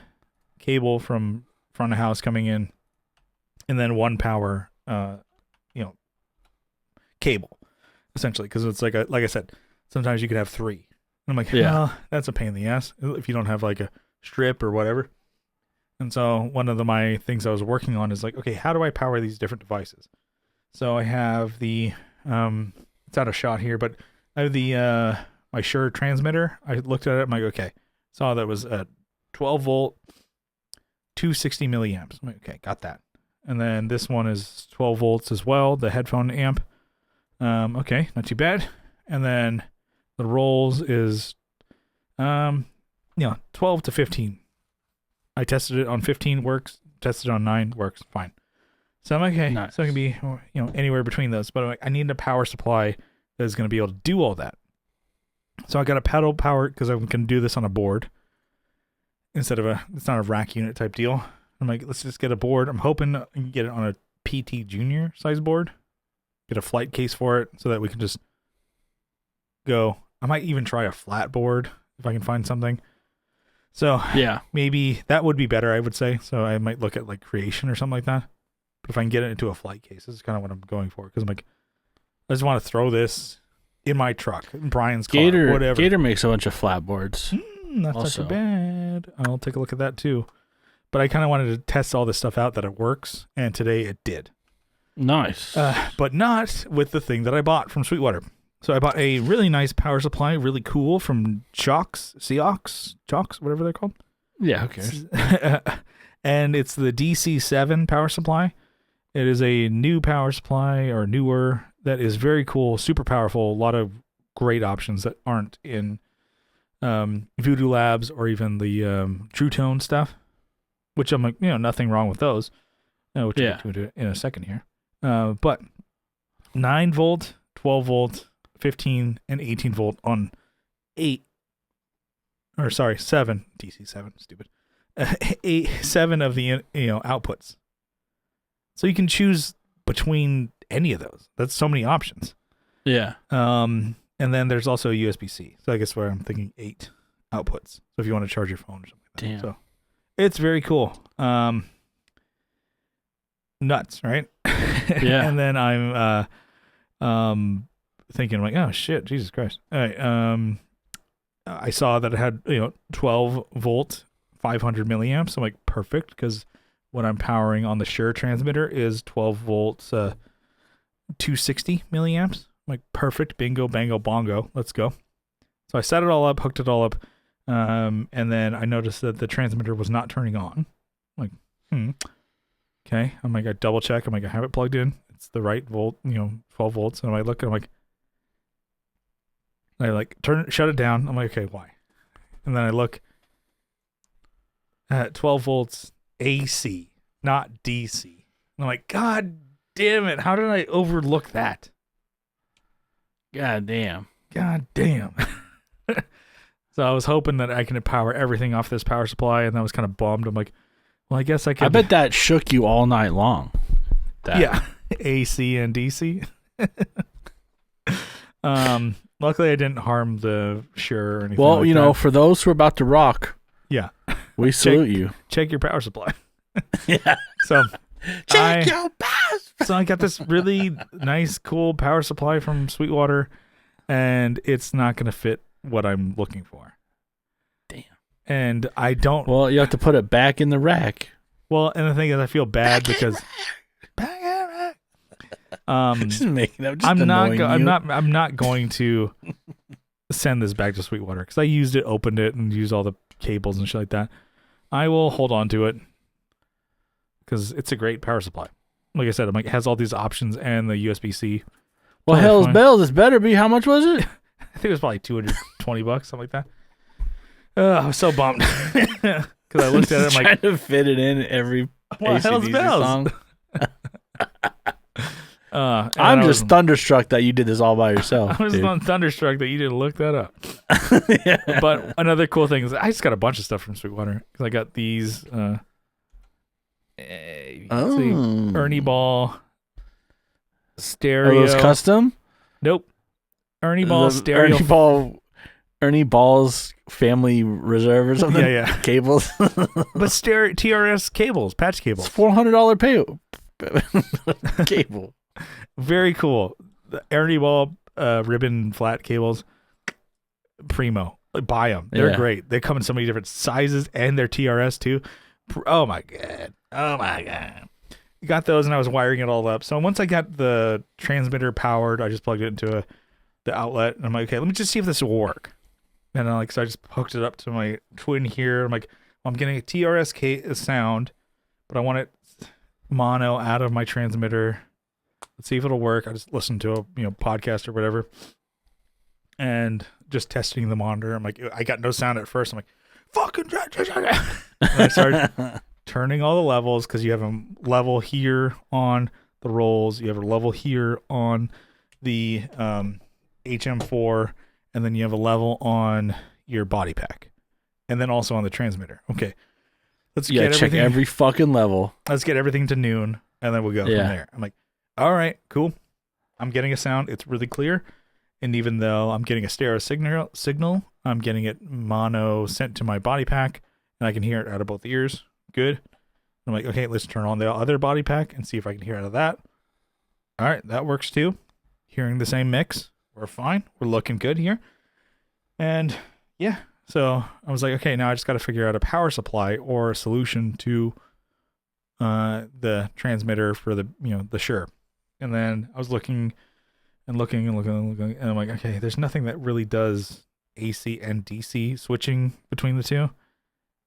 cable from front of house coming in, and then one power, cable, essentially, because it's like I said, sometimes you could have 3. And I'm like, well, that's a pain in the ass if you don't have like a strip or whatever. And so one of my things I was working on is like, okay, how do I power these different devices? So I have the it's out of shot here, but I have the my Shure transmitter. I looked at it. I'm like, okay, saw that was a 12 volt, 260 milliamps. I'm like, okay, got that. And then this one is 12 volts as well, the headphone amp. Okay, not too bad. And then the rolls is 12 to 15. I tested it on 15, works. Tested it on 9, works fine. So I'm like, okay, nice. So it can be anywhere between those. But I'm like, I need a power supply that is going to be able to do all that. So I got a pedal power because I can do this on a board instead of it's not a rack unit type deal. I'm like, let's just get a board. I'm hoping I can get it on a PT Junior size board. Get a flight case for it so that we can just go. I might even try a flat board if I can find something. So maybe that would be better, I would say. So I might look at like Creation or something like that. But if I can get it into a flight case, this is kind of what I'm going for. Because I'm like, I just want to throw this in my truck, in Brian's car, whatever. Gator makes a bunch of flat boards. That's not too bad. I'll take a look at that too. But I kind of wanted to test all this stuff out that it works, and today it did. Nice. But not with the thing that I bought from Sweetwater. So I bought a really nice power supply, really cool, from Seox, whatever they're called. Yeah, who cares? And it's the DC7 power supply. It is a new power supply, or newer, that is very cool, super powerful, a lot of great options that aren't in Voodoo Labs or even the True Tone stuff, which I'm like, nothing wrong with those, which I'll get to in a second here. But 9 volt, 12 volt, 15 and 18 volt on 7 DC7, stupid. 7 of the outputs. So you can choose between any of those. That's so many options. Yeah. And then there's also USB-C. So I guess where I'm thinking 8 outputs. So if you want to charge your phone or something like that. Damn. So it's very cool. Nuts, right? Yeah. And then I'm thinking like, oh shit, Jesus Christ. All right. I saw that it had 12 volt, 500 milliamps. I'm like, perfect, because what I'm powering on the Shure transmitter is 12 volts, 260 milliamps. I'm like, perfect, bingo, bango, bongo. Let's go. So I set it all up, hooked it all up, and then I noticed that the transmitter was not turning on. I'm like, okay. I'm like, I double check. I'm like, I have it plugged in. It's the right volt, 12 volts. And I look and I'm like, shut it down. I'm like, okay, why? And then I look at 12 volts AC, not DC. And I'm like, God damn it. How did I overlook that? God damn. So I was hoping that I can power everything off this power supply, and I was kind of bummed. I'm like, well, I guess I could. I bet that shook you all night long. Yeah. AC and DC. Luckily I didn't harm the Shure or anything. Well, that. For those who are about to rock, yeah, we salute you. Check your power supply. Yeah. So check your power. So I got this really nice, cool power supply from Sweetwater, and it's not going to fit what I'm looking for. Damn. And I don't. Well, you have to put it back in the rack. Well, and the thing is, I feel bad because. Just making up. I'm not going to send this back to Sweetwater because I used it, opened it, and used all the cables and shit like that. I will hold on to it because it's a great power supply. Like I said, it has all these options and the USB-C. Well, Totally hell's fine. bells. This better be. How much was it? I think it was probably $220, something like that. I was so bummed because I looked at it. I'm trying like, to fit it in every what hell's AC/DC bells? song. And I'm I just was, thunderstruck that you did this all by yourself. I was dude. thunderstruck that you didn't look that up. Yeah. But another cool thing is I just got a bunch of stuff from Sweetwater because I got these. Let's see, Ernie Ball stereo. Are those custom? Nope. Ernie Ball The stereo. Ernie Ball's family reserve or something. Yeah. Cables. But stereo TRS cables, patch It's cables. $400 cable. Very cool. The Ernie Ball ribbon flat cables, primo. Like, buy them. They're Yeah. great. They come in so many different sizes and they're TRS too. Oh my god. Oh my god. Got those and I was wiring it all up. So once I got the transmitter powered, I just plugged it into the outlet and I'm like, okay, let me just see if this will work. And so I just hooked it up to my twin here. I'm like, I'm getting a TRS sound, but I want it mono out of my transmitter. Let's see if it'll work. I just listened to a podcast or whatever, and just testing the monitor. I'm like, I got no sound at first. I'm like, fucking. And I started turning all the levels because you have a level here on the rolls, you have a level here on the HM4, and then you have a level on your body pack, and then also on the transmitter. Okay, let's get check everything. every fucking level. Let's get everything to noon, and then we'll go from there. I'm like, all right, cool. I'm getting a sound. It's really clear. And even though I'm getting a stereo signal, I'm getting it mono sent to my body pack, and I can hear it out of both ears. Good. I'm like, okay, let's turn on the other body pack and see if I can hear out of that. All right, that works too. Hearing the same mix. We're fine. We're looking good here. And yeah, so I was like, okay, now I just got to figure out a power supply or a solution to the transmitter for the Shure. And then I was looking, and I'm like, okay, there's nothing that really does AC and DC switching between the two.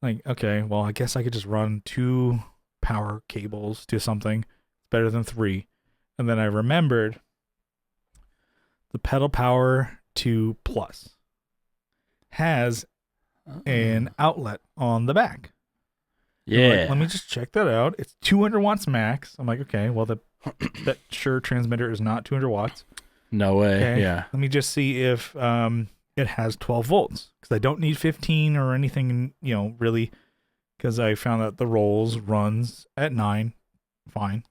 Like, okay, well, I guess I could just run 2 power cables to something. It's better than 3. And then I remembered the Pedal Power 2 Plus has an outlet on the back. Yeah. Like, let me just check that out. It's 200 watts max. I'm like, okay, well, that Shure transmitter is not 200 watts. No way. Okay. Yeah. Let me just see if it has 12 volts, because I don't need 15 or anything, really, because I found that the rolls runs at 9. Fine.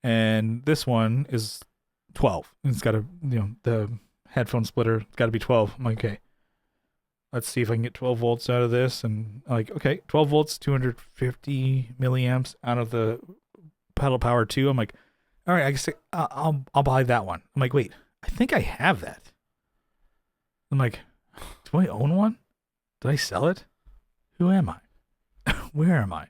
And this one is 12. It's got the headphone splitter. It's got to be 12. I'm like, okay, let's see if I can get 12 volts out of this. And like, okay, 12 volts, 250 milliamps out of the Pedal Power 2. I'm like, all right, I guess I'll buy that one. I'm like, wait, I think I have that. I'm like, do I own one? Did I sell it? Who am I? Where am I?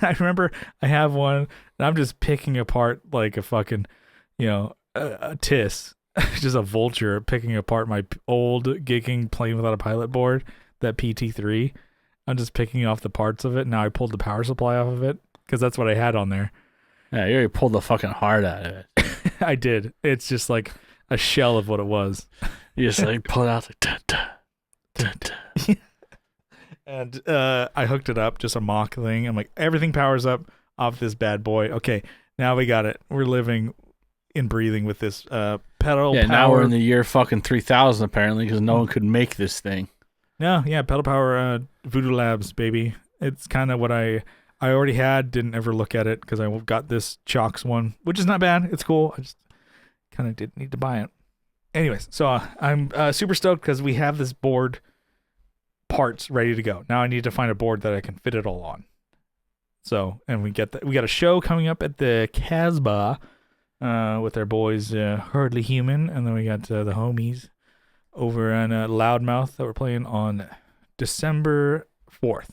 I remember I have one, and I'm just picking apart like a fucking, a TIS, just a vulture picking apart my old gigging plane without a pilot board, that PT3. I'm just picking off the parts of it. Now I pulled the power supply off of it because that's what I had on there. Yeah, you already pulled the fucking heart out of it. I did. It's just like a shell of what it was. You just like pull it out like da, da, da. And I hooked it up, just a mock thing. I'm like, everything powers up off this bad boy. Okay, now we got it. We're living and breathing with this pedal Yeah, power. now we're in the year fucking 3000 apparently, because no one could make this thing. No, yeah, pedal power Voodoo Labs, baby. It's kind of what I already had. Didn't ever look at it because I got this Chalks one, which is not bad. It's cool. I just kind of didn't need to buy it. Anyways, so I'm super stoked because we have this board parts ready to go. Now I need to find a board that I can fit it all on. So, and we got a show coming up at the Casbah with our boys Hardly Human, and then we got the homies over on Loudmouth that we're playing on December 4th.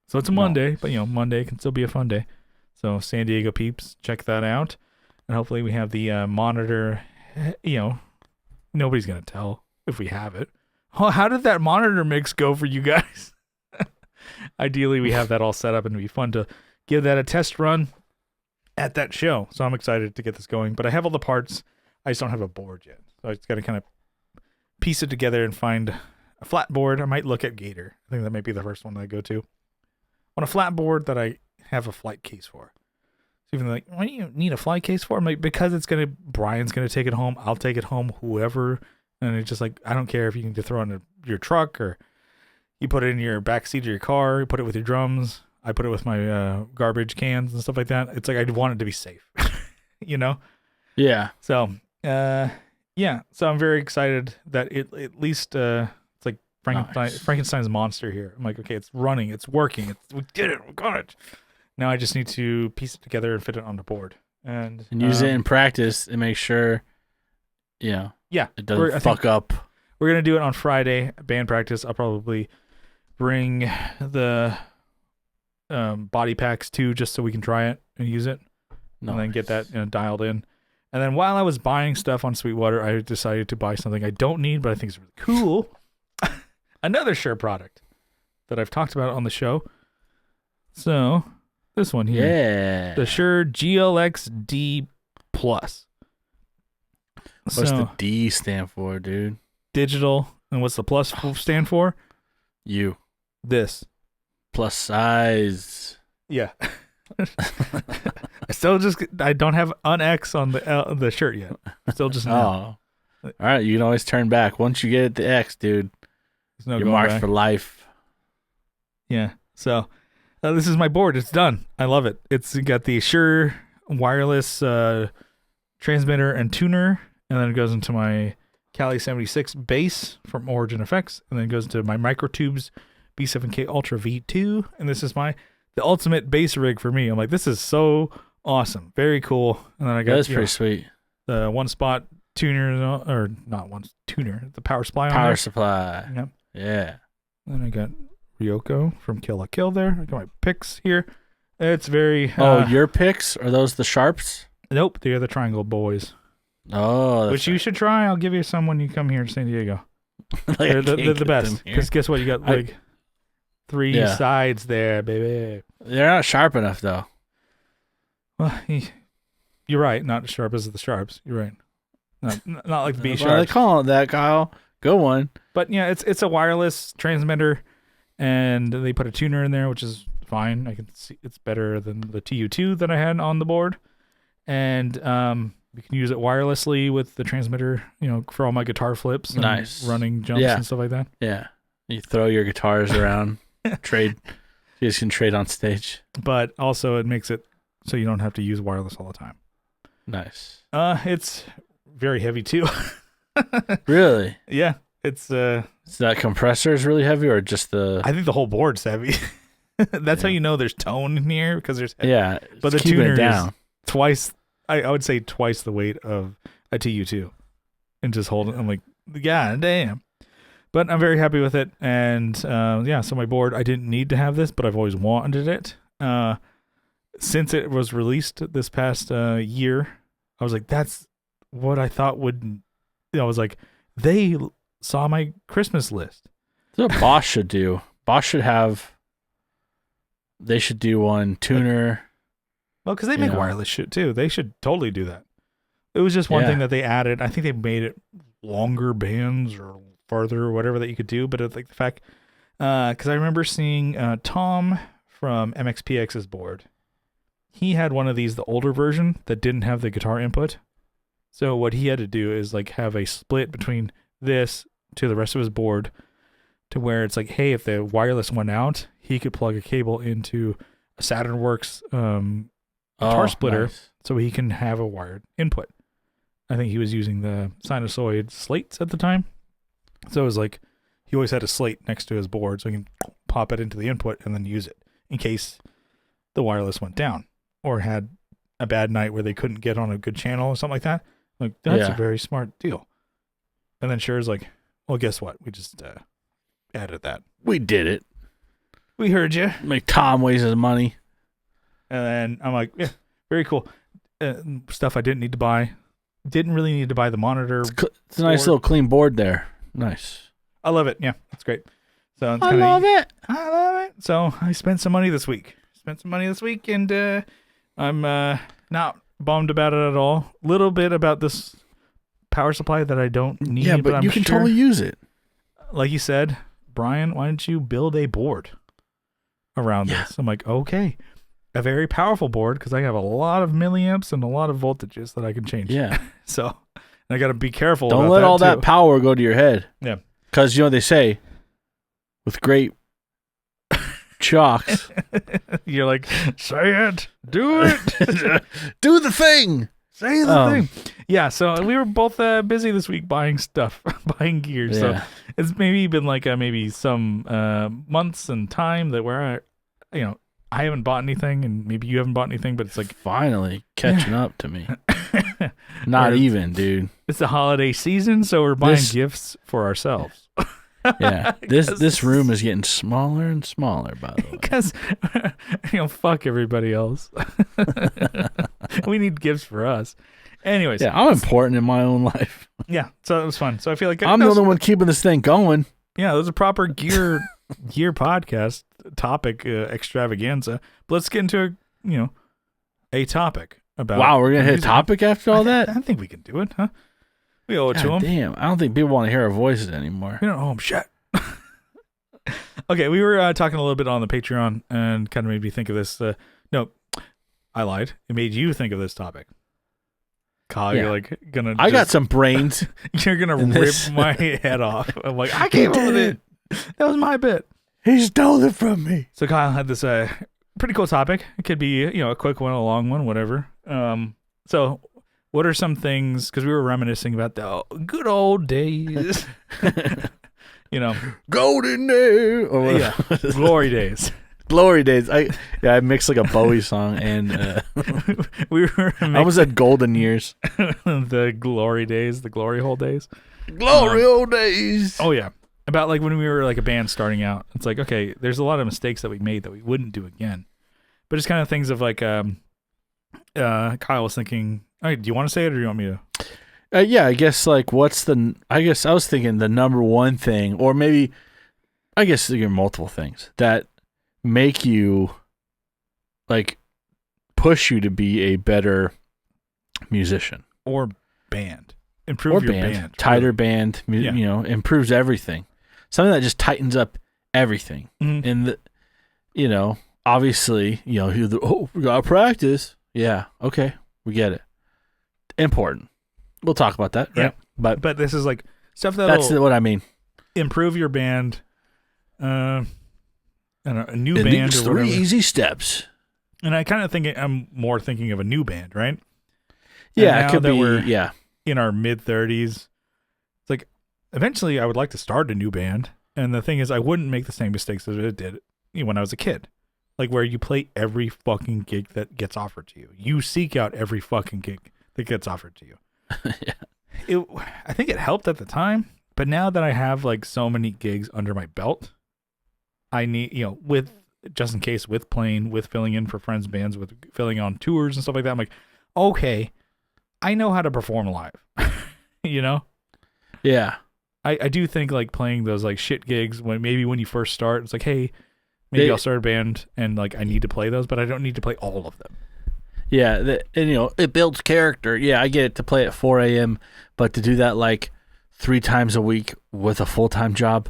So it's a Monday, but Monday can still be a fun day. So San Diego peeps, check that out, and hopefully we have the monitor. Nobody's gonna tell if we have it. Oh, how did that monitor mix go for you guys? ideally we have that all set up, and it'd be fun to give that a test run at that show. So I'm excited to get this going. But I have all the parts. I just don't have a board yet. So I just got to kind of piece it together and find a flat board. I might look at Gator. I think that might be the first one that I go to. On a flat board that I have a flight case for. So even like, why do you need a flight case for? I'm like, because Brian's gonna take it home. I'll take it home. Whoever, and it's just like, I don't care if you can just throw it in your truck or you put it in your back seat of your car. You put it with your drums. I put it with my garbage cans and stuff like that. It's like I want it to be safe, you know. Yeah. So yeah. So I'm very excited that it at least it's like Frankenstein's monster here. I'm like, okay, it's running, it's working, we did it, we got it. Now I just need to piece it together and fit it on the board and use it in practice and make sure, yeah, it doesn't fuck up. We're gonna do it on Friday, band practice. I'll probably bring the body packs too, just so we can try it and use it, and then get that dialed in. And then while I was buying stuff on Sweetwater, I decided to buy something I don't need, but I think is really cool. Another Shure product that I've talked about on the show. So this one here. Yeah. The Shure GLX D Plus. What's the D stand for, dude? Digital. And what's the plus stand for? You. This. Plus size. Yeah. I don't have an X on the shirt yet. Still just now. Oh. All right, you can always turn back. Once you get the X, dude, you're marked for life. Yeah. So this is my board. It's done. I love it. It's got the Shure wireless transmitter and tuner, and then it goes into my Cali 76 bass from Origin Effects, and then it goes into my Microtubes B7K Ultra V2, and this is the ultimate bass rig for me. I'm like, this is so awesome, very cool. And then I got that's pretty sweet. The one spot tuner, or not one tuner, the power supply. Power supply. Yep. Yeah. Then I got Ryoko from Kill la Kill there. I got my picks here. It's very. Your picks? Are those the Sharps? Nope, they're the Triangle Boys. Oh, which you should try. I'll give you some when you come here to San Diego. They're the best. Because guess what? You got like three sides there, baby. They're not sharp enough though. Well, you're right. Not as sharp as the Sharps. You're right. Not like the B Sharps. Well, they call it that, Kyle. Go one. But yeah, it's a wireless transmitter, and they put a tuner in there, which is fine. I can see it's better than the TU2 that I had on the board, and you can use it wirelessly with the transmitter. You know, for all my guitar flips, and running jumps and stuff like that. Yeah, you throw your guitars around, trade. You guys can trade on stage. But also, it makes it so you don't have to use wireless all the time. Nice. It's very heavy too. Really? Yeah. It's so that compressor is really heavy, or just the? I think the whole board's heavy. That's how you know there's tone in here, because there's but the tuner is down twice. I would say twice the weight of a TU2, and just hold it. I'm like, God damn. But I'm very happy with it, and so my board, I didn't need to have this, but I've always wanted it. Since it was released this past year, I was like, that's what I thought would. I was like, they saw my Christmas list. That's what Bosch should do. Bosch should have. They should do one tuner. Well, because they make wireless shit too. They should totally do that. It was just one thing that they added. I think they made it longer bands or farther or whatever that you could do. But it's like the fact, because I remember seeing Tom from MXPX's board. He had one of these, the older version that didn't have the guitar input. So what he had to do is like have a split between this to the rest of his board, to where it's like, hey, if the wireless went out, he could plug a cable into a SaturnWorks guitar splitter, so he can have a wired input. I think he was using the sinusoid slates at the time. So it was like, he always had a slate next to his board so he can pop it into the input and then use it in case the wireless went down or had a bad night where they couldn't get on a good channel or something like that. Like, that's a very smart deal. And then Shure's like, well, guess what? We just added that. We did it. We heard you. Make Tom waste his money. And then I'm like, yeah, very cool. Stuff I didn't need to buy. Didn't really need to buy the monitor. It's a nice little clean board there. Nice. I love it. Yeah, that's great. So it's I kinda, love it. I love it. So I spent some money this week. And I'm not bummed about it at all. Little bit about this power supply that I don't need. Yeah, but I'm you can sure, totally use it. like you said, Brian, why don't you build a board around this? I'm like, okay, a very powerful board because I have a lot of milliamps and a lot of voltages that I can change. Yeah. So I got to be careful. Don't about let that all too. that power go to your head. Yeah. Because, you know what they say, with great chalks. You're like, say it, do it, Do the thing. say the thing. Yeah. So we were both busy this week buying stuff, buying gear. Yeah. So it's maybe been like maybe some months and time that where I haven't bought anything, and maybe you haven't bought anything, but it's like Finally catching up to me. Not even, dude. it's the holiday season, so we're buying gifts for ourselves. Yeah. This room is getting smaller and smaller, by the way. Because fuck everybody else. We need gifts for us. Anyways, Yeah, I'm important in my own life. yeah. So it was fun. So I feel like I'm the only one keeping this thing going. Yeah, it was a proper gear podcast topic extravaganza. But let's get into a topic about. Wow, we're gonna hit a topic after all that? I think we can do it, huh? We owe it to God them. damn, I don't think people want to hear our voices anymore. We don't owe them shit. Okay, we were talking a little bit on the Patreon and kind of made me think of this. No, I lied. It made you think of this topic. Kyle, you're like gonna. I got some brains. You're gonna rip my head off. I'm like, I came up with it. That was my bit. He stole it from me. So Kyle had this pretty cool topic. It could be a quick one, a long one, whatever. So what are some things? Because we were reminiscing about the good old days. Golden days. Or Yeah, glory days. Glory days. I mixed like a Bowie song and We were I was at golden years. the glory days, the glory hole days. Glory old days. Oh yeah, about like when we were like a band starting out. It's like, okay, there's a lot of mistakes that we made that we wouldn't do again, but it's kind of things of like Kyle was thinking. All right, do you want to say it or do you want me to? Yeah, I guess like I guess I was thinking the number one thing, or maybe I guess there are multiple things that make you like push you to be a better musician Or band. Improve your band. Tighter band, Yeah. Improves everything. Something that just tightens up everything. Mhm. And obviously, we gotta practice. Yeah, okay, we get it. Important. We'll talk about that, right? Yeah. But this is like stuff That's that'll what I mean. improve your band. And a new And band these or whatever. 3 easy steps. And I kind of think I'm more thinking of a new band, right? Yeah, And it could now that be. we're Yeah, in our mid-30s. It's like eventually I would like to start a new band. And the thing is, I wouldn't make the same mistakes as I did when I was a kid. Like where you play every fucking gig that gets offered to you. You seek out every fucking gig that gets offered to you. yeah. I think it helped at the time. But now that I have like so many gigs under my belt, I need, with just in case, with playing, with filling in for friends' bands, with filling on tours and stuff like that. I'm like, okay, I know how to perform live. Yeah. I do think like playing those like shit gigs when you first start, it's like, hey, maybe I'll start a band and like I need to play those, but I don't need to play all of them. Yeah, it builds character. Yeah, I get it to play at 4 a.m., but to do that like 3 times a week with a full-time job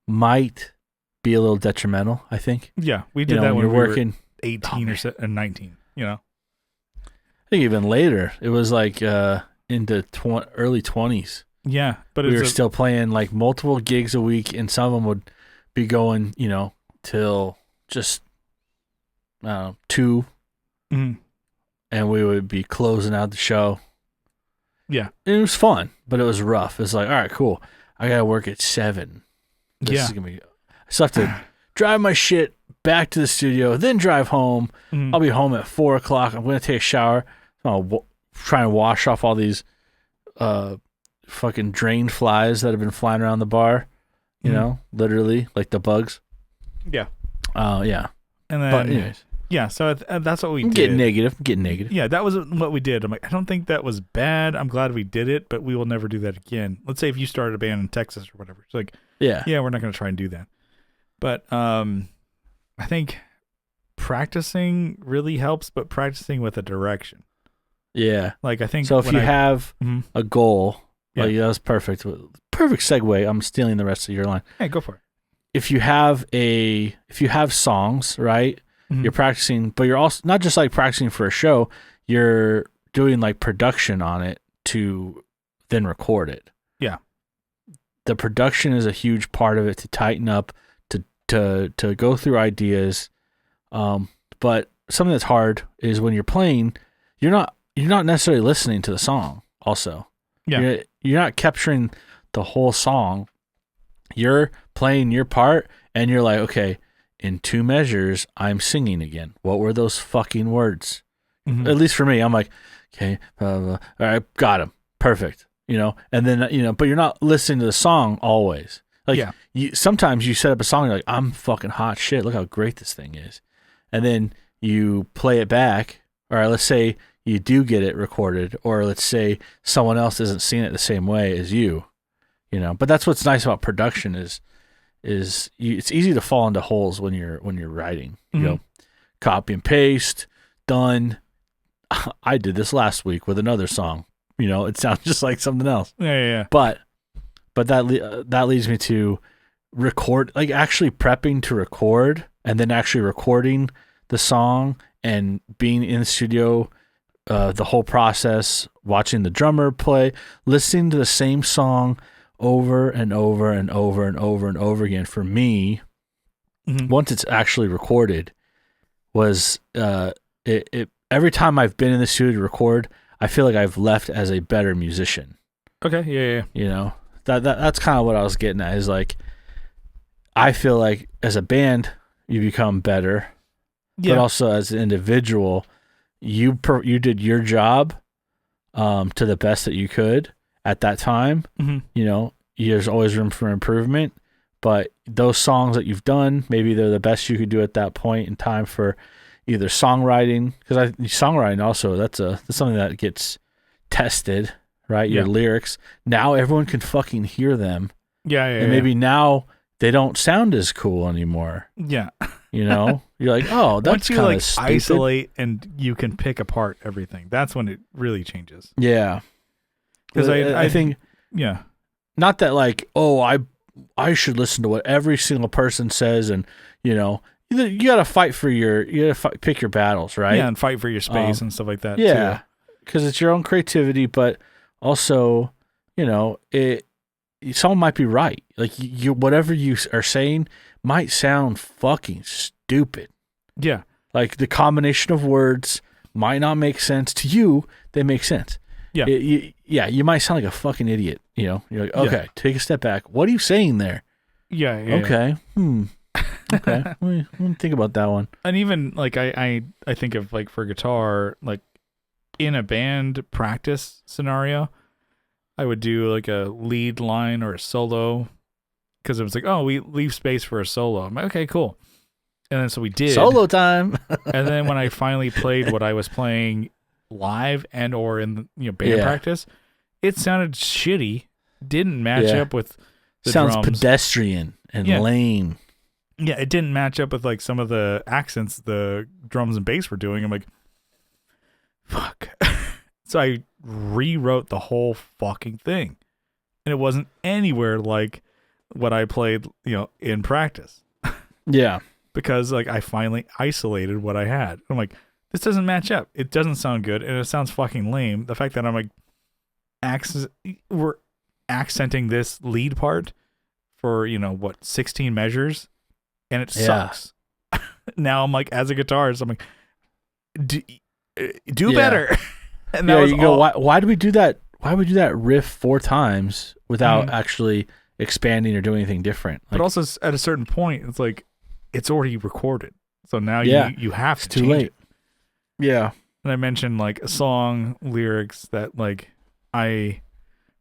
might be a little detrimental, I think. Yeah, we did that when you're we working were 18 or 19, I think even later, it was like into early 20s. Yeah, but we were still playing like multiple gigs a week, and some of them would be going, till just 2, mm-hmm. and we would be closing out the show. Yeah, and it was fun, but it was rough. It's like, all right, cool. I gotta work at 7. This yeah, is gonna be. I still have to drive my shit back to the studio, then drive home. mm-hmm. I'll be home at 4 o'clock. I'm gonna take a shower. I'll try and wash off all these fucking drain flies that have been flying around the bar. Literally like the bugs. Yeah. Yeah. And then, but anyways, yeah. So that's what we did. Getting negative. Yeah, that was what we did. I'm like, I don't think that was bad. I'm glad we did it, but we will never do that again. Let's say if you started a band in Texas or whatever. It's like, yeah, we're not going to try and do that. But I think practicing really helps, but practicing with a direction. Yeah. Like I think So if you have Mhm. a goal, Yeah. like that was perfect. Perfect segue. I'm stealing the rest of your line. Hey, go for it. If you have songs, right? Mhm. You're practicing, but you're also not just like practicing for a show, you're doing like production on it to then record it. Yeah. The production is a huge part of it to tighten up, to go through ideas. But something that's hard is when you're playing, you're not necessarily listening to the song also. Yeah. You're not capturing the whole song. You're playing your part and you're like, okay, in 2 measures, I'm singing again. What were those fucking words? Mhm. At least for me, I'm like, okay, all right, got him. Perfect. And then, but you're not listening to the song always. Like, Yeah. Sometimes you set up a song, you're like, I'm fucking hot shit. Look how great this thing is. And then you play it back, or let's say you do get it recorded, or let's say someone else isn't seeing it the same way as you, But that's what's nice about production is it's easy to fall into holes when you're writing. You go copy and paste, done. I did this last week with another song. It sounds just like something else. Yeah. But that leads me to record, like actually prepping to record, and then actually recording the song and being in the studio, the whole process, watching the drummer play, listening to the same song over and over and over and over and over again. For me, once it's actually recorded, was it every time I've been in the studio to record, I feel like I've left as a better musician. Okay. Yeah. That's kind of what I was getting at, is like, I feel like as a band, you become better, but also as an individual, you did your job to the best that you could at that time. There's always room for improvement, but those songs that you've done, maybe they're the best you could do at that point in time for either songwriting, because songwriting also, that's something that gets tested, right? Your lyrics. Now everyone can fucking hear them. And maybe now they don't sound as cool anymore. Yeah. You're like, oh, that's kind of stupid. Isolate and you can pick apart everything. That's when it really changes. Yeah. Because I think, not that like, oh, I should listen to what every single person says, and you got to fight for pick your battles, right? Yeah, and fight for your space and stuff like that. Yeah, because it's your own creativity, but also, someone might be right. Like whatever you are saying might sound fucking stupid. Yeah. Like the combination of words might not make sense to you. They make sense. Yeah. You might sound like a fucking idiot. You're like, okay, take a step back. What are you saying there? Yeah. Okay. Okay. Let me think about that one. And even like I think of like for guitar, like in a band practice scenario, I would do like a lead line or a solo, because it was like, oh, we leave space for a solo. I'm like, okay, cool. And then so we did solo time. And then when I finally played what I was playing live and or in band practice, it sounded shitty. Didn't match up with the sounds drums. Pedestrian and lame. Yeah, it didn't match up with like some of the accents the drums and bass were doing. I'm like, fuck. So I rewrote the whole fucking thing, and it wasn't anywhere like what I played, in practice. Yeah, because like I finally isolated what I had. I'm like, this doesn't match up. It doesn't sound good, and it sounds fucking lame. The fact that I'm like, we're accenting this lead part for 16 measures, and it sucks. Now I'm like, as a guitarist, I'm like, do better. And that was you go, why do we do that? Why would we do that riff 4 times without actually expanding or doing anything different? But also at a certain point, it's like, it's already recorded. So now you have to too change late. it. Yeah. And I mentioned like a song lyrics that like I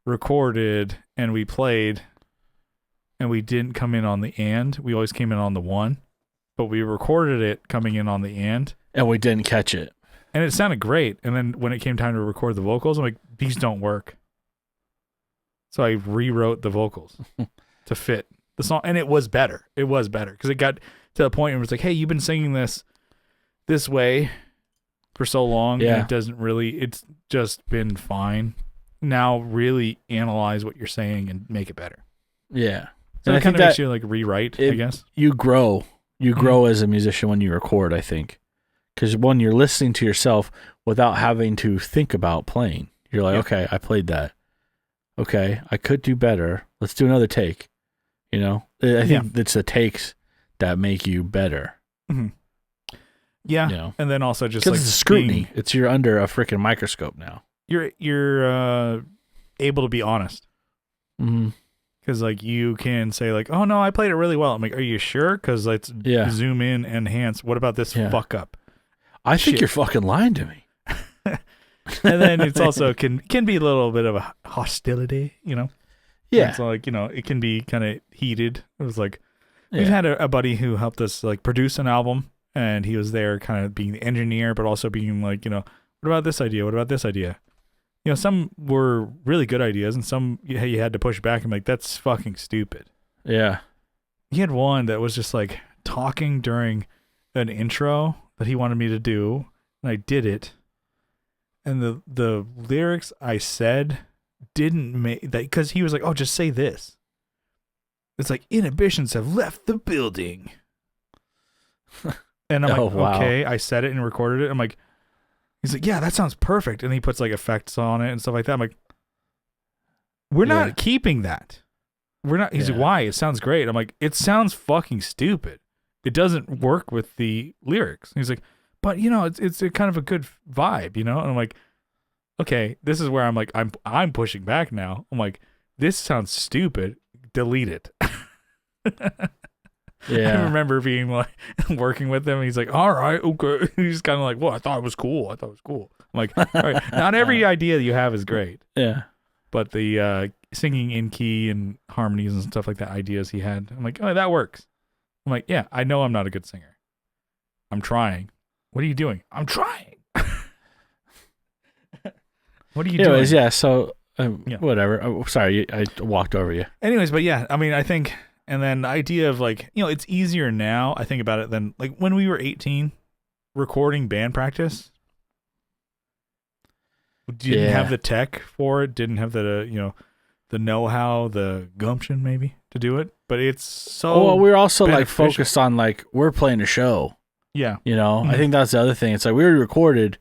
recorded and we played, and we didn't come in on the and. We always came in on the one, but we recorded it coming in on the and we didn't catch it. And it sounded great. And then when it came time to record the vocals, I'm like, these don't work. So I rewrote the vocals to fit. the song, and it was better. It was better because it got to the point where it was like, hey, you've been singing this way for so long, and it doesn't really. It's just been fine. Now, really analyze what you're saying and make it better. Yeah. So it kind of makes you like rewrite, I guess. You grow. You grow as a musician when you record, I think. Because when you're listening to yourself without having to think about playing, you're like, okay, I played that. Okay, I could do better. Let's do another take. You know, I think it's the takes that make you better. Mm-hmm. Yeah, you know? And then also just like it's scrutiny. You're under a freaking microscope now. You're able to be honest. Mm-hmm. Because like you can say like, oh no, I played it really well. I'm like, are you sure? Because let's zoom in, enhance. What about this fuck up? I think you're fucking lying to me. And then it's also can be a little bit of a hostility, you know? Yeah. It's like, you know, it can be kind of heated. It was like, we've had a buddy who helped us like produce an album, and he was there kind of being the engineer, but also being like, you know, what about this idea? What about this idea? You know, some were really good ideas, and some you had to push back and be like, that's fucking stupid. Yeah. He had one that was just like talking during an intro that he wanted me to do, and I did it. And the lyrics I said didn't make that, because he was like, oh, just say this. It's like, inhibitions have left the building. And I'm like, okay, I said it and recorded it. I'm like, he's like, yeah, that sounds perfect. And he puts like effects on it and stuff like that. I'm like, we're not keeping that. We're not. He's like, why? It sounds great. I'm like, it sounds fucking stupid. It doesn't work with the lyrics. And he's like, but you know, it's a kind of a good vibe, you know? And I'm like, okay, this is where I'm like, I'm pushing back now. I'm like, this sounds stupid. Delete it. Yeah. I remember being like working with him. And he's like, all right, okay. He's kind of like, well, I thought it was cool. I'm like, all right, not every idea that you have is great. Yeah. But the singing in key and harmonies and stuff like that, ideas he had, I'm like, oh, that works. I'm like, yeah, I know I'm not a good singer. I'm trying. What are you doing? I'm trying. What are you doing? Anyways, yeah, so whatever. Oh, sorry, I walked over you. Anyways, but yeah, I mean, I think, and then the idea of like, you know, it's easier now, I think about it, than like when we were 18, recording band practice. Didn't have the tech for it, didn't have the, you know, the know-how, the gumption maybe to do it, but it's so well, we're also beneficial. like focused on like, we're playing a show. Yeah. You know, I think that's the other thing. It's like we already recorded,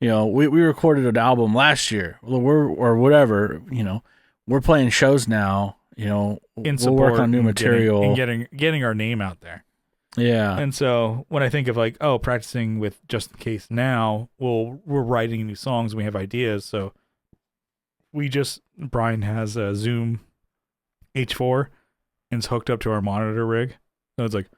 you know, we recorded an album last year or whatever, you know, we're playing shows now, you know, we'll work on new material. Getting our name out there. Yeah. And so when I think of like, oh, practicing with Just In Case now, we're writing new songs and we have ideas. So Brian has a Zoom H4 and it's hooked up to our monitor rig. So it's like,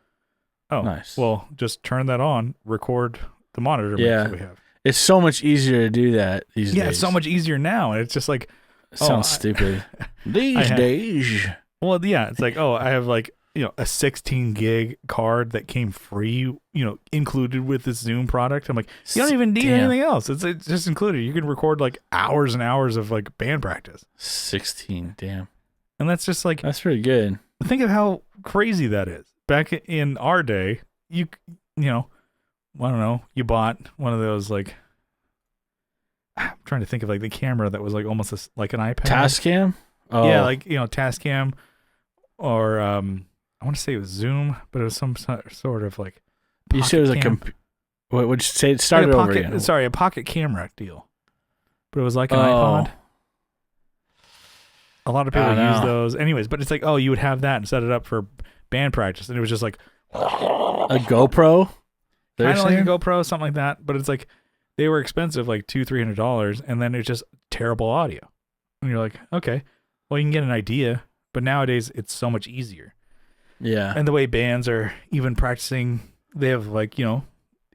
oh, nice. Well, just turn that on, record the monitor mix that we have. It's so much easier to do that these days. Yeah, it's so much easier now. And it's just like, sounds stupid. These days. Well, yeah, it's like, I have like, you know, a 16 gig card that came free, you know, included with this Zoom product. I'm like, you don't even need anything else. It's just included. You can record like hours and hours of like band practice. 16, damn. And that's just like, that's pretty good. Think of how crazy that is. Back in our day, you know, I don't know, you bought one of those like, I'm trying to think of like the camera that was like almost like an iPad. Tascam? Oh. Yeah, like, you know, Tascam, or I want to say it was Zoom, but it was some sort of like. You said it was what would you say? It started over again. Sorry, a pocket camera deal, but it was like an iPod. A lot of people use those, anyways. But it's like, you would have that and set it up for band practice, and it was just like a GoPro, kind of like a GoPro, something like that. But it's like they were expensive, like $200-$300, and then it's just terrible audio. And you're like, okay, well, you can get an idea, but nowadays it's so much easier. Yeah. And the way bands are even practicing, they have like, you know,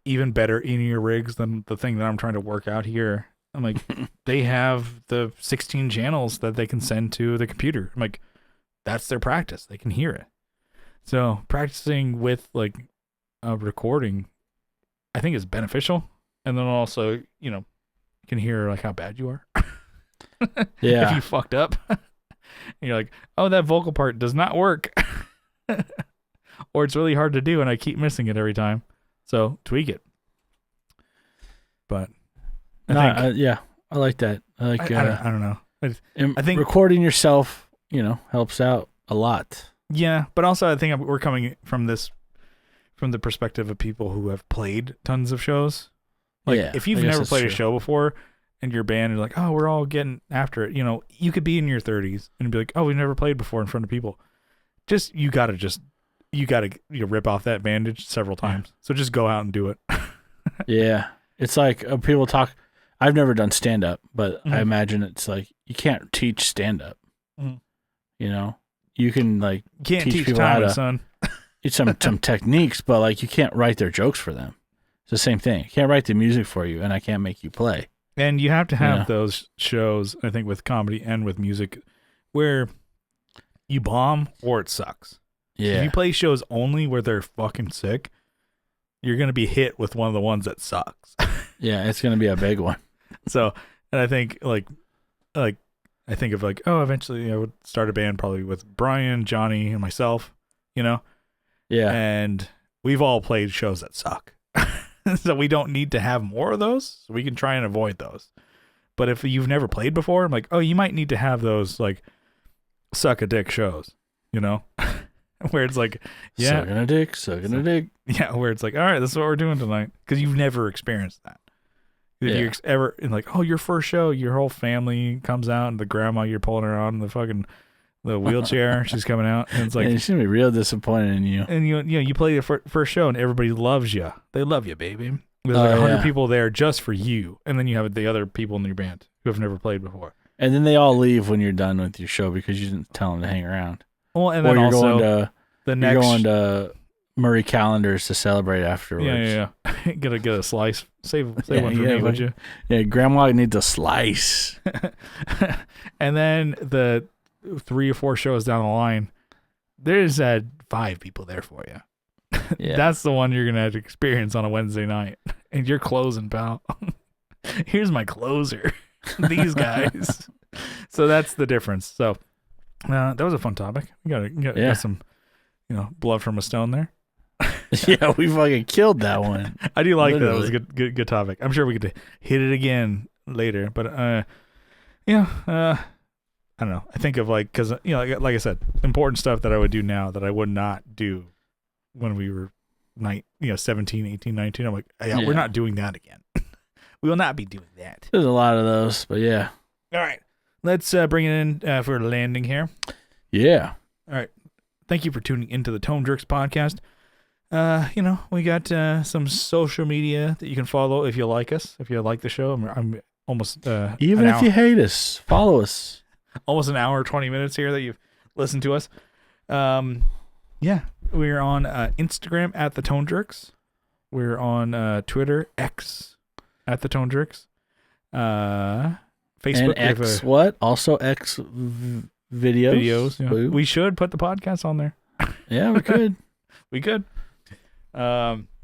even better in-ear rigs than the thing that I'm trying to work out here. I'm like, they have the 16 channels that they can send to the computer. I'm like, that's their practice. They can hear it. So practicing with like a recording, I think is beneficial. And then also, you know, you can hear like how bad you are. Yeah. If you fucked up. And you're like, oh, that vocal part does not work. or it's really hard to do and I keep missing it every time. So tweak it. But I like that. I don't know. I think recording yourself, helps out a lot. Yeah, but also I think we're coming from the perspective of people who have played tons of shows. Like if you've never played a show before and your band is like, oh, we're all getting after it. You could be in your 30s and be like, oh, we've never played before in front of people. You gotta rip off that bandage several times. So just go out and do it. Yeah. It's like people talk. I've never done stand up, but I imagine it's like you can't teach stand up. You can can't teach people time, how to son. some techniques, but like you can't write their jokes for them. It's the same thing. I can't write the music for you, and I can't make you play. And you have to have those shows, I think, with comedy and with music, where you bomb or it sucks. Yeah. If you play shows only where they're fucking sick, you're gonna be hit with one of the ones that sucks. Yeah, it's gonna be a big one. So, and I think I think of eventually I would start a band probably with Brian, Johnny, and myself. Yeah. And we've all played shows that suck. So we don't need to have more of those. So we can try and avoid those. But if you've never played before, I'm like, oh, you might need to have those suck a dick shows, where it's like, yeah, sucking a dick. Yeah, where it's like, all right, this is what we're doing tonight, because you've never experienced that. If you're ever your first show, your whole family comes out, and the grandma you're pulling her on the wheelchair, she's coming out, and it's like, she's gonna be real disappointed in you. And you play the first show, and everybody loves you. They love you, baby. There's 100 people there just for you, and then you have the other people in your band who have never played before. And then they all leave when you're done with your show because you didn't tell them to hang around. Well, and then also you're going to Murray Callender's to celebrate afterwards. Yeah. Gotta get a slice. Save one for me, would you? Yeah, Grandma needs a slice. And then the 3 or 4 shows down the line, there's 5 people there for you. Yeah. That's the one you're gonna have to experience on a Wednesday night, and you're closing, pal. Here's my closer. These guys. So that's the difference. So that was a fun topic. We got some, blood from a stone there. Yeah, we fucking killed that one. I do like that. It was a good topic. I'm sure we could hit it again later, but I don't know. I think of because like I said, important stuff that I would do now that I would not do when we were 17, 18, 19. I'm like, we're not doing that again. We will not be doing that. There's a lot of those, but yeah. All right, let's bring it in for a landing here. Yeah. All right. Thank you for tuning into the Tone Jerks podcast. We got some social media that you can follow if you like us, if you like the show. I'm almost even if you hate us, follow us. Almost an hour, 20 minutes here that you've listened to us. We're on Instagram at the Tone Jerks. We're on Twitter X at the Tone Jerks. Facebook and X what? Also X videos. Yeah. We should put the podcast on there. Yeah, we could. We could. We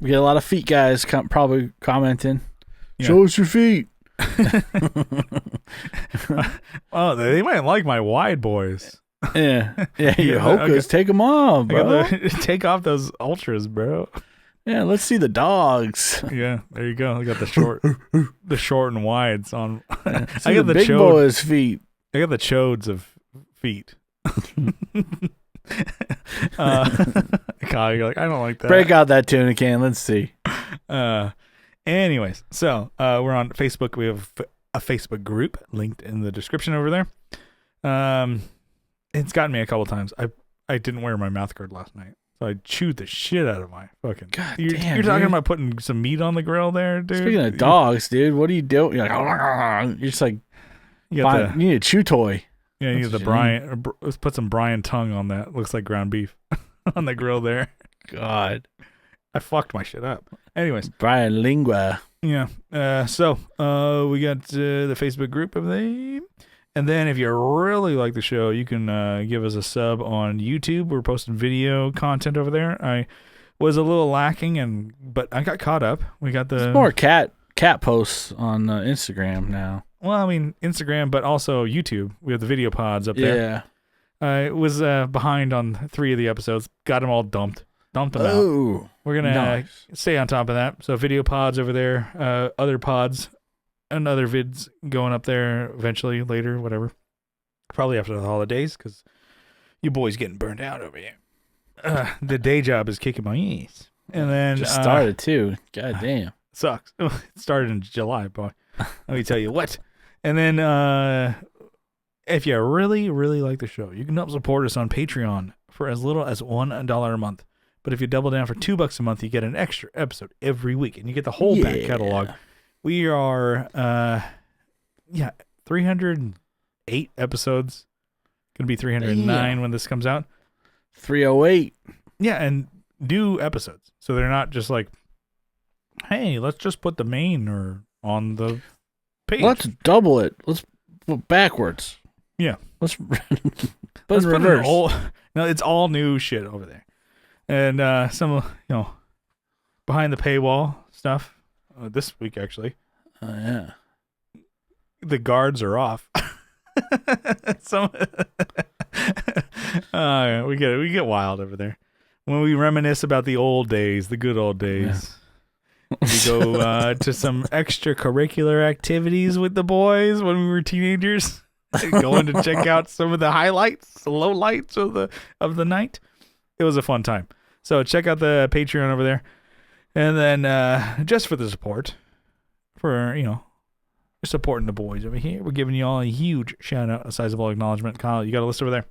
get a lot of feet guys probably commenting. Yeah. Show us your feet. Oh, they might like my wide boys. Yeah, you hokas, take them off, bro. Take off those ultras, bro. Yeah, let's see the dogs. Yeah, there you go. I got the short and wides on. I got the big boys' feet. I got the chodes of feet. Kyle, you're like, I don't like that. Break out that tuna can. Let's see. Anyways, so we're on Facebook. We have a Facebook group linked in the description over there. It's gotten me a couple times. I didn't wear my mouth guard last night, so I chewed the shit out of my fucking. God you're talking about putting some meat on the grill there, dude. Speaking of dogs, dude, what are you doing? You're like, you're just like, you need a chew toy. Yeah, you need the Brian. Let's put some Brian tongue on that. Looks like ground beef on the grill there. God, I fucked my shit up. Anyways, Brian Lingua. Yeah. So we got the Facebook group of them. And then if you really like the show, you can give us a sub on YouTube. We're posting video content over there. I was a little lacking, but I got caught up. We got It's more cat posts on Instagram now. Well, I mean, Instagram, but also YouTube. We have the video pods up there. I was behind on 3 of the episodes. Got them all dumped them out. Oh, We're gonna nice. stay on top of that. So video pods over there, other pods, and other vids going up there eventually later, whatever. Probably after the holidays, because you boys getting burned out over here. The day job is kicking my ass, and then Just started too. God damn. sucks. It started in July, boy. Let me tell you what. And then if you really, really like the show, you can help support us on Patreon for as little as $1 a month. But if you double down for $2 a month, you get an extra episode every week, and you get the whole back catalog. We are, 308 episodes. Gonna be 309 when this comes out. 308. Yeah, and new episodes, so they're not just like, hey, let's just put the main or on the page. Let's double it. Let's put backwards. Yeah. Let's Let's reverse. No, it's all new shit over there. And some, behind the paywall stuff this week, actually. Oh, yeah. The guards are off. We get wild over there. When we reminisce about the old days, the good old days. Yeah. We go to some extracurricular activities with the boys when we were teenagers. Going to check out some of the highlights, the lowlights of the night. It was a fun time. So check out the Patreon over there. And then just for the support, for, supporting the boys over here, we're giving you all a huge shout out, a sizable acknowledgement. Kyle, you got a list over there?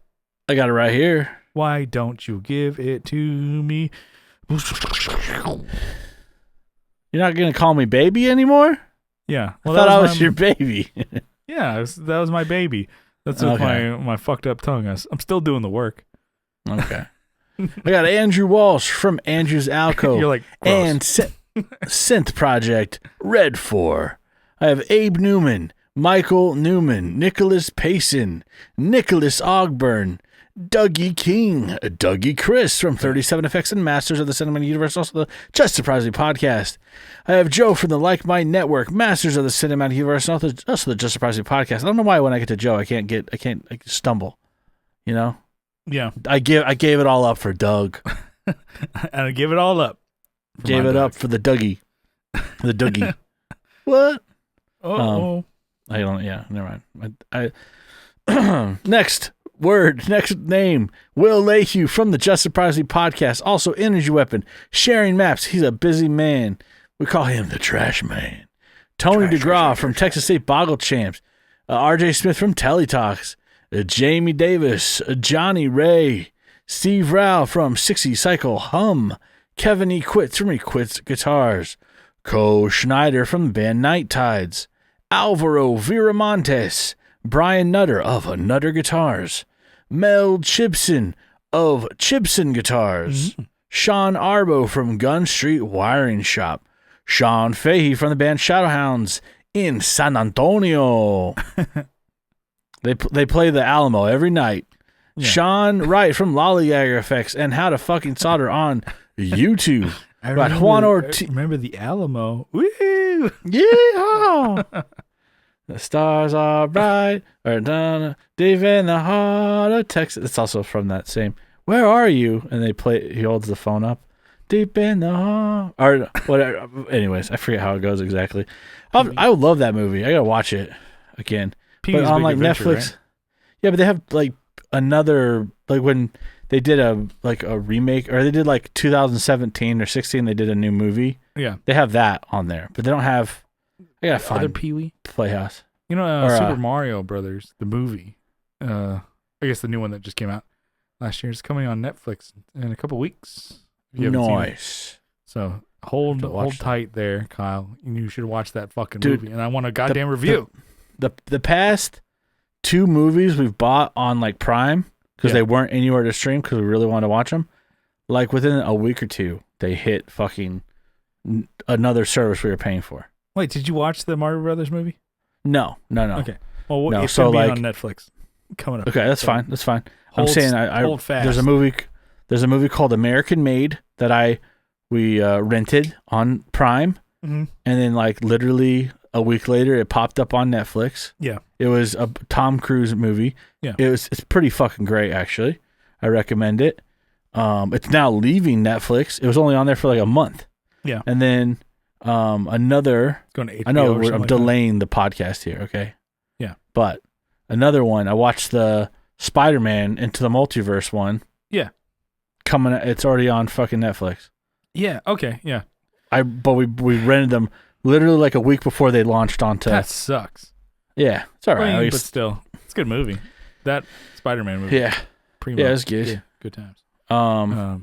I got it right here. Why don't you give it to me? You're not going to call me baby anymore? Yeah. Well, I thought I was your baby. Yeah, that was my baby. That's with my fucked up tongue. I'm still doing the work. Okay. I got Andrew Walsh from Andrew's Alcove. You're like, and Synth Project, Red 4. I have Abe Newman, Michael Newman, Nicholas Payson, Nicholas Ogburn, Dougie King, Dougie Chris from 37 Effects and Masters of the Cinematic Universe, also the Just Surprisingly podcast. I have Joe from the Like Mind Network, Masters of the Cinematic Universe, also the Just Surprisingly podcast. I don't know why when I get to Joe, I stumble, Yeah. I gave it all up for Doug. And I give it all up. Gave it up for the Dougie. The Dougie. What? Oh. I don't. Yeah. Never mind. Next name. Will Lehue from the Just Surprisingly podcast. Also Energy Weapon. Sharing maps. He's a busy man. We call him the Trash Man. Tony DeGraw from Texas State Boggle Champs. RJ Smith from Teletalks. Jamie Davis. Johnny Ray. Steve Rao from 60 Cycle Hum. Kevin E. Quits from Quits Guitars. Co Schneider from the band Night Tides. Alvaro Viramontes. Brian Nutter of Nutter Guitars. Mel Chibson of Chibson Guitars. Mm-hmm. Sean Arbo from Gun Street Wiring Shop. Sean Fahey from the band Shadowhounds in San Antonio. They play the Alamo every night. Yeah. Sean Wright from Lollygagger Effects and How to Fucking Solder on YouTube. I remember the Alamo. Woo! Yeah. The stars are bright, or down deep in the heart of Texas. It's also from that same. Where are you? And he holds the phone up. Deep in the heart, or whatever. Anyways, I forget how it goes exactly. I would love that movie. I gotta watch it again. Peavey's but on Big Adventure, Netflix. Right? Yeah, but they have another when they did a remake, or they did 2017 or 16. They did a new movie. Yeah, they have that on there, but they don't have. I gotta find other Peewee Playhouse. Super Mario Brothers, the movie. I guess the new one that just came out last year is coming on Netflix in a couple weeks. Nice. So hold tight there, Kyle. You should watch that fucking movie, and I want a goddamn review. The past 2 movies we've bought on Prime because they weren't anywhere to stream because we really wanted to watch them. Within a week or 2, they hit fucking another service we were paying for. Wait, did you watch the Mario Brothers movie? No. Okay. Well, it's going to be on Netflix coming up. Okay, that's fine. That's fine. I'm saying hold fast. There's a movie called American Made that we rented on Prime, mm-hmm. and then literally a week later, it popped up on Netflix. Yeah. It was a Tom Cruise movie. Yeah. It's pretty fucking great, actually. I recommend it. It's now leaving Netflix. It was only on there for like a month. Yeah. And then another. Going to HBO I know or I'm like delaying the podcast here, okay? Yeah. But another one, I watched the Spider-Man Into the Multiverse one. Yeah. It's already on fucking Netflix. Yeah. Okay. Yeah. But we rented them literally like a week before they launched onto. That sucks. Yeah, it's all right. I mean, but still, it's a good movie. That Spider-Man movie. Yeah. Primo. Yeah, it's good. Yeah, good times.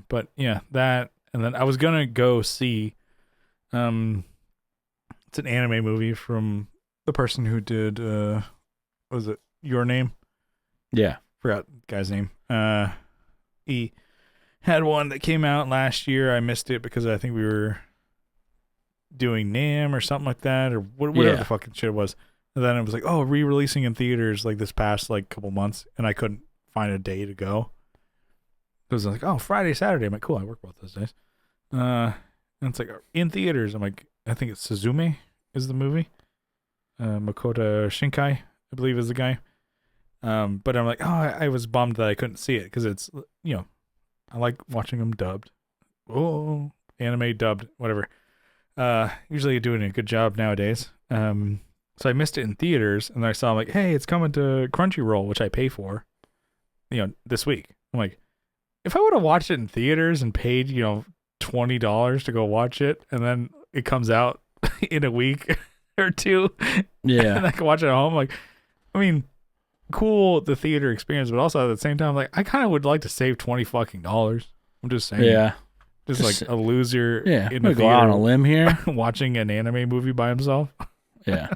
But yeah, that, and then I was gonna go see. It's an anime movie from the person who did. What was it Your Name? Yeah. Forgot the guy's name. He had one that came out last year. I missed it because I think we were doing NAMM or something like that, or whatever the fucking shit was. And then it was like, oh, re-releasing in theaters like this past like couple months, and I couldn't find a day to go. It was like, oh, Friday, Saturday. I'm like, cool, I work both those days. And it's like in theaters. I'm like, I think it's Suzume is the movie. Makoto Shinkai, I believe, is the guy. But I'm like, oh, I was bummed that I couldn't see it because it's, I like watching them dubbed. Oh, anime dubbed, whatever. Usually doing a good job nowadays. So I missed it in theaters, and then I saw, like, hey, it's coming to Crunchyroll, which I pay for, this week. I'm like, if I would have watched it in theaters and paid, $20 to go watch it, and then it comes out in a week or two, and I can watch it at home, like, I mean, cool, the theater experience, but also at the same time, like, I kind of would like to save $20 I'm just saying. Yeah. Just like a loser in the theater, go out on a limb here, watching an anime movie by himself. Yeah.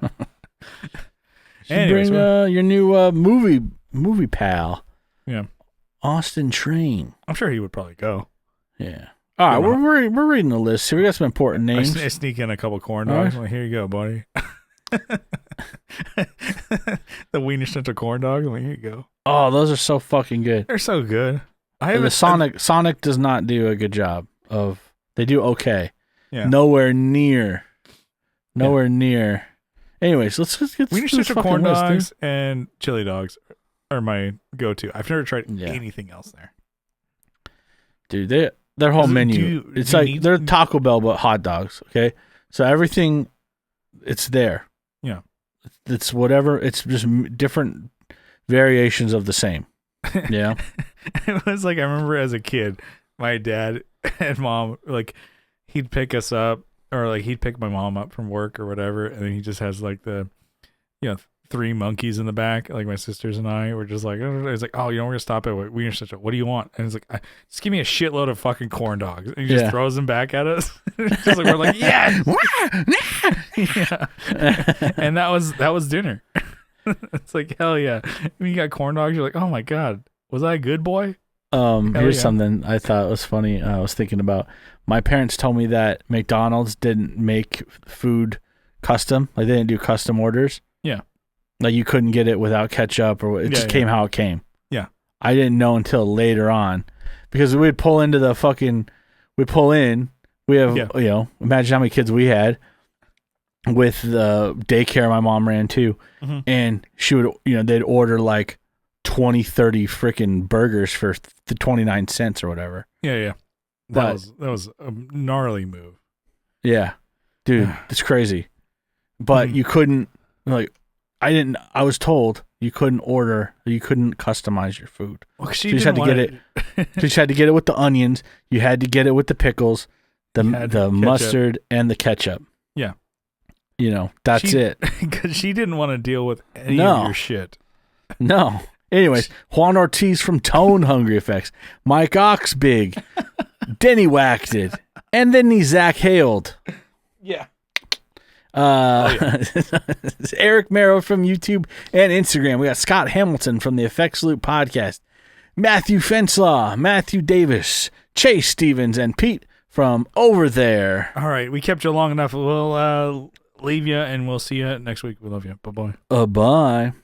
Anyways, bring your new movie pal. Yeah. Austin Train. I'm sure he would probably go. Yeah. All right, we're reading the list here. We got some important names. I sneak in a couple corn dogs. Right. Like, here you go, buddy. The Wiener Schnitzel corn dog. I'm like, here you go. Oh, those are so fucking good. They're so good. Sonic does not do a good job of. They do okay. Yeah. Nowhere near. Anyways, let's get Wiener Schnitzel corn dogs and chili dogs are my go-to. I've never tried anything else there. Dude, their whole menu. It's like they're Taco Bell but hot dogs. Okay, so everything, it's there. Yeah, it's whatever. It's just different variations of the same. Yeah. It was like, I remember as a kid, my dad and mom, like, he'd pick us up, or like he'd pick my mom up from work or whatever, and then he just has like the, 3 monkeys in the back, like my sisters and I were just like, it's like, oh, we're gonna stop at Wiener Schnitzel. What do you want? And it's like, just give me a shitload of fucking corn dogs. And he just throws them back at us. Just like, we're like, yeah. And that was dinner. It's like, hell yeah. When you got corn dogs, you're like, oh my god, was I a good boy? Here's something I thought was funny. I was thinking about. My parents told me that McDonald's didn't make food custom. Like, they didn't do custom orders. Yeah. Like, you couldn't get it without ketchup, or it just came how it came. Yeah. I didn't know until later on, because we'd pull into the fucking. We pull in. We have imagine how many kids we had. With the daycare my mom ran too, and she would they'd order like 20, 30 freaking burgers for 29 cents or whatever. Yeah. That was a gnarly move. Yeah, dude, it's crazy. But you couldn't, like, I was told you couldn't customize your food. Well, you just had to get it. You just had to get it with the onions. You had to get it with the pickles, the mustard, and the ketchup. Yeah. That's it. Because she didn't want to deal with any of your shit. No. Anyways, Juan Ortiz from Tone Hungry Effects, Mike Oxbig, Denny Whacked It, and then he Zach Hailed. Yeah. Eric Merrow from YouTube and Instagram. We got Scott Hamilton from the Effects Loop podcast, Matthew Fenslaw, Matthew Davis, Chase Stevens, and Pete from Over There. All right, we kept you long enough. We'll leave you, and we'll see you next week. We love you. Bye-bye. Bye.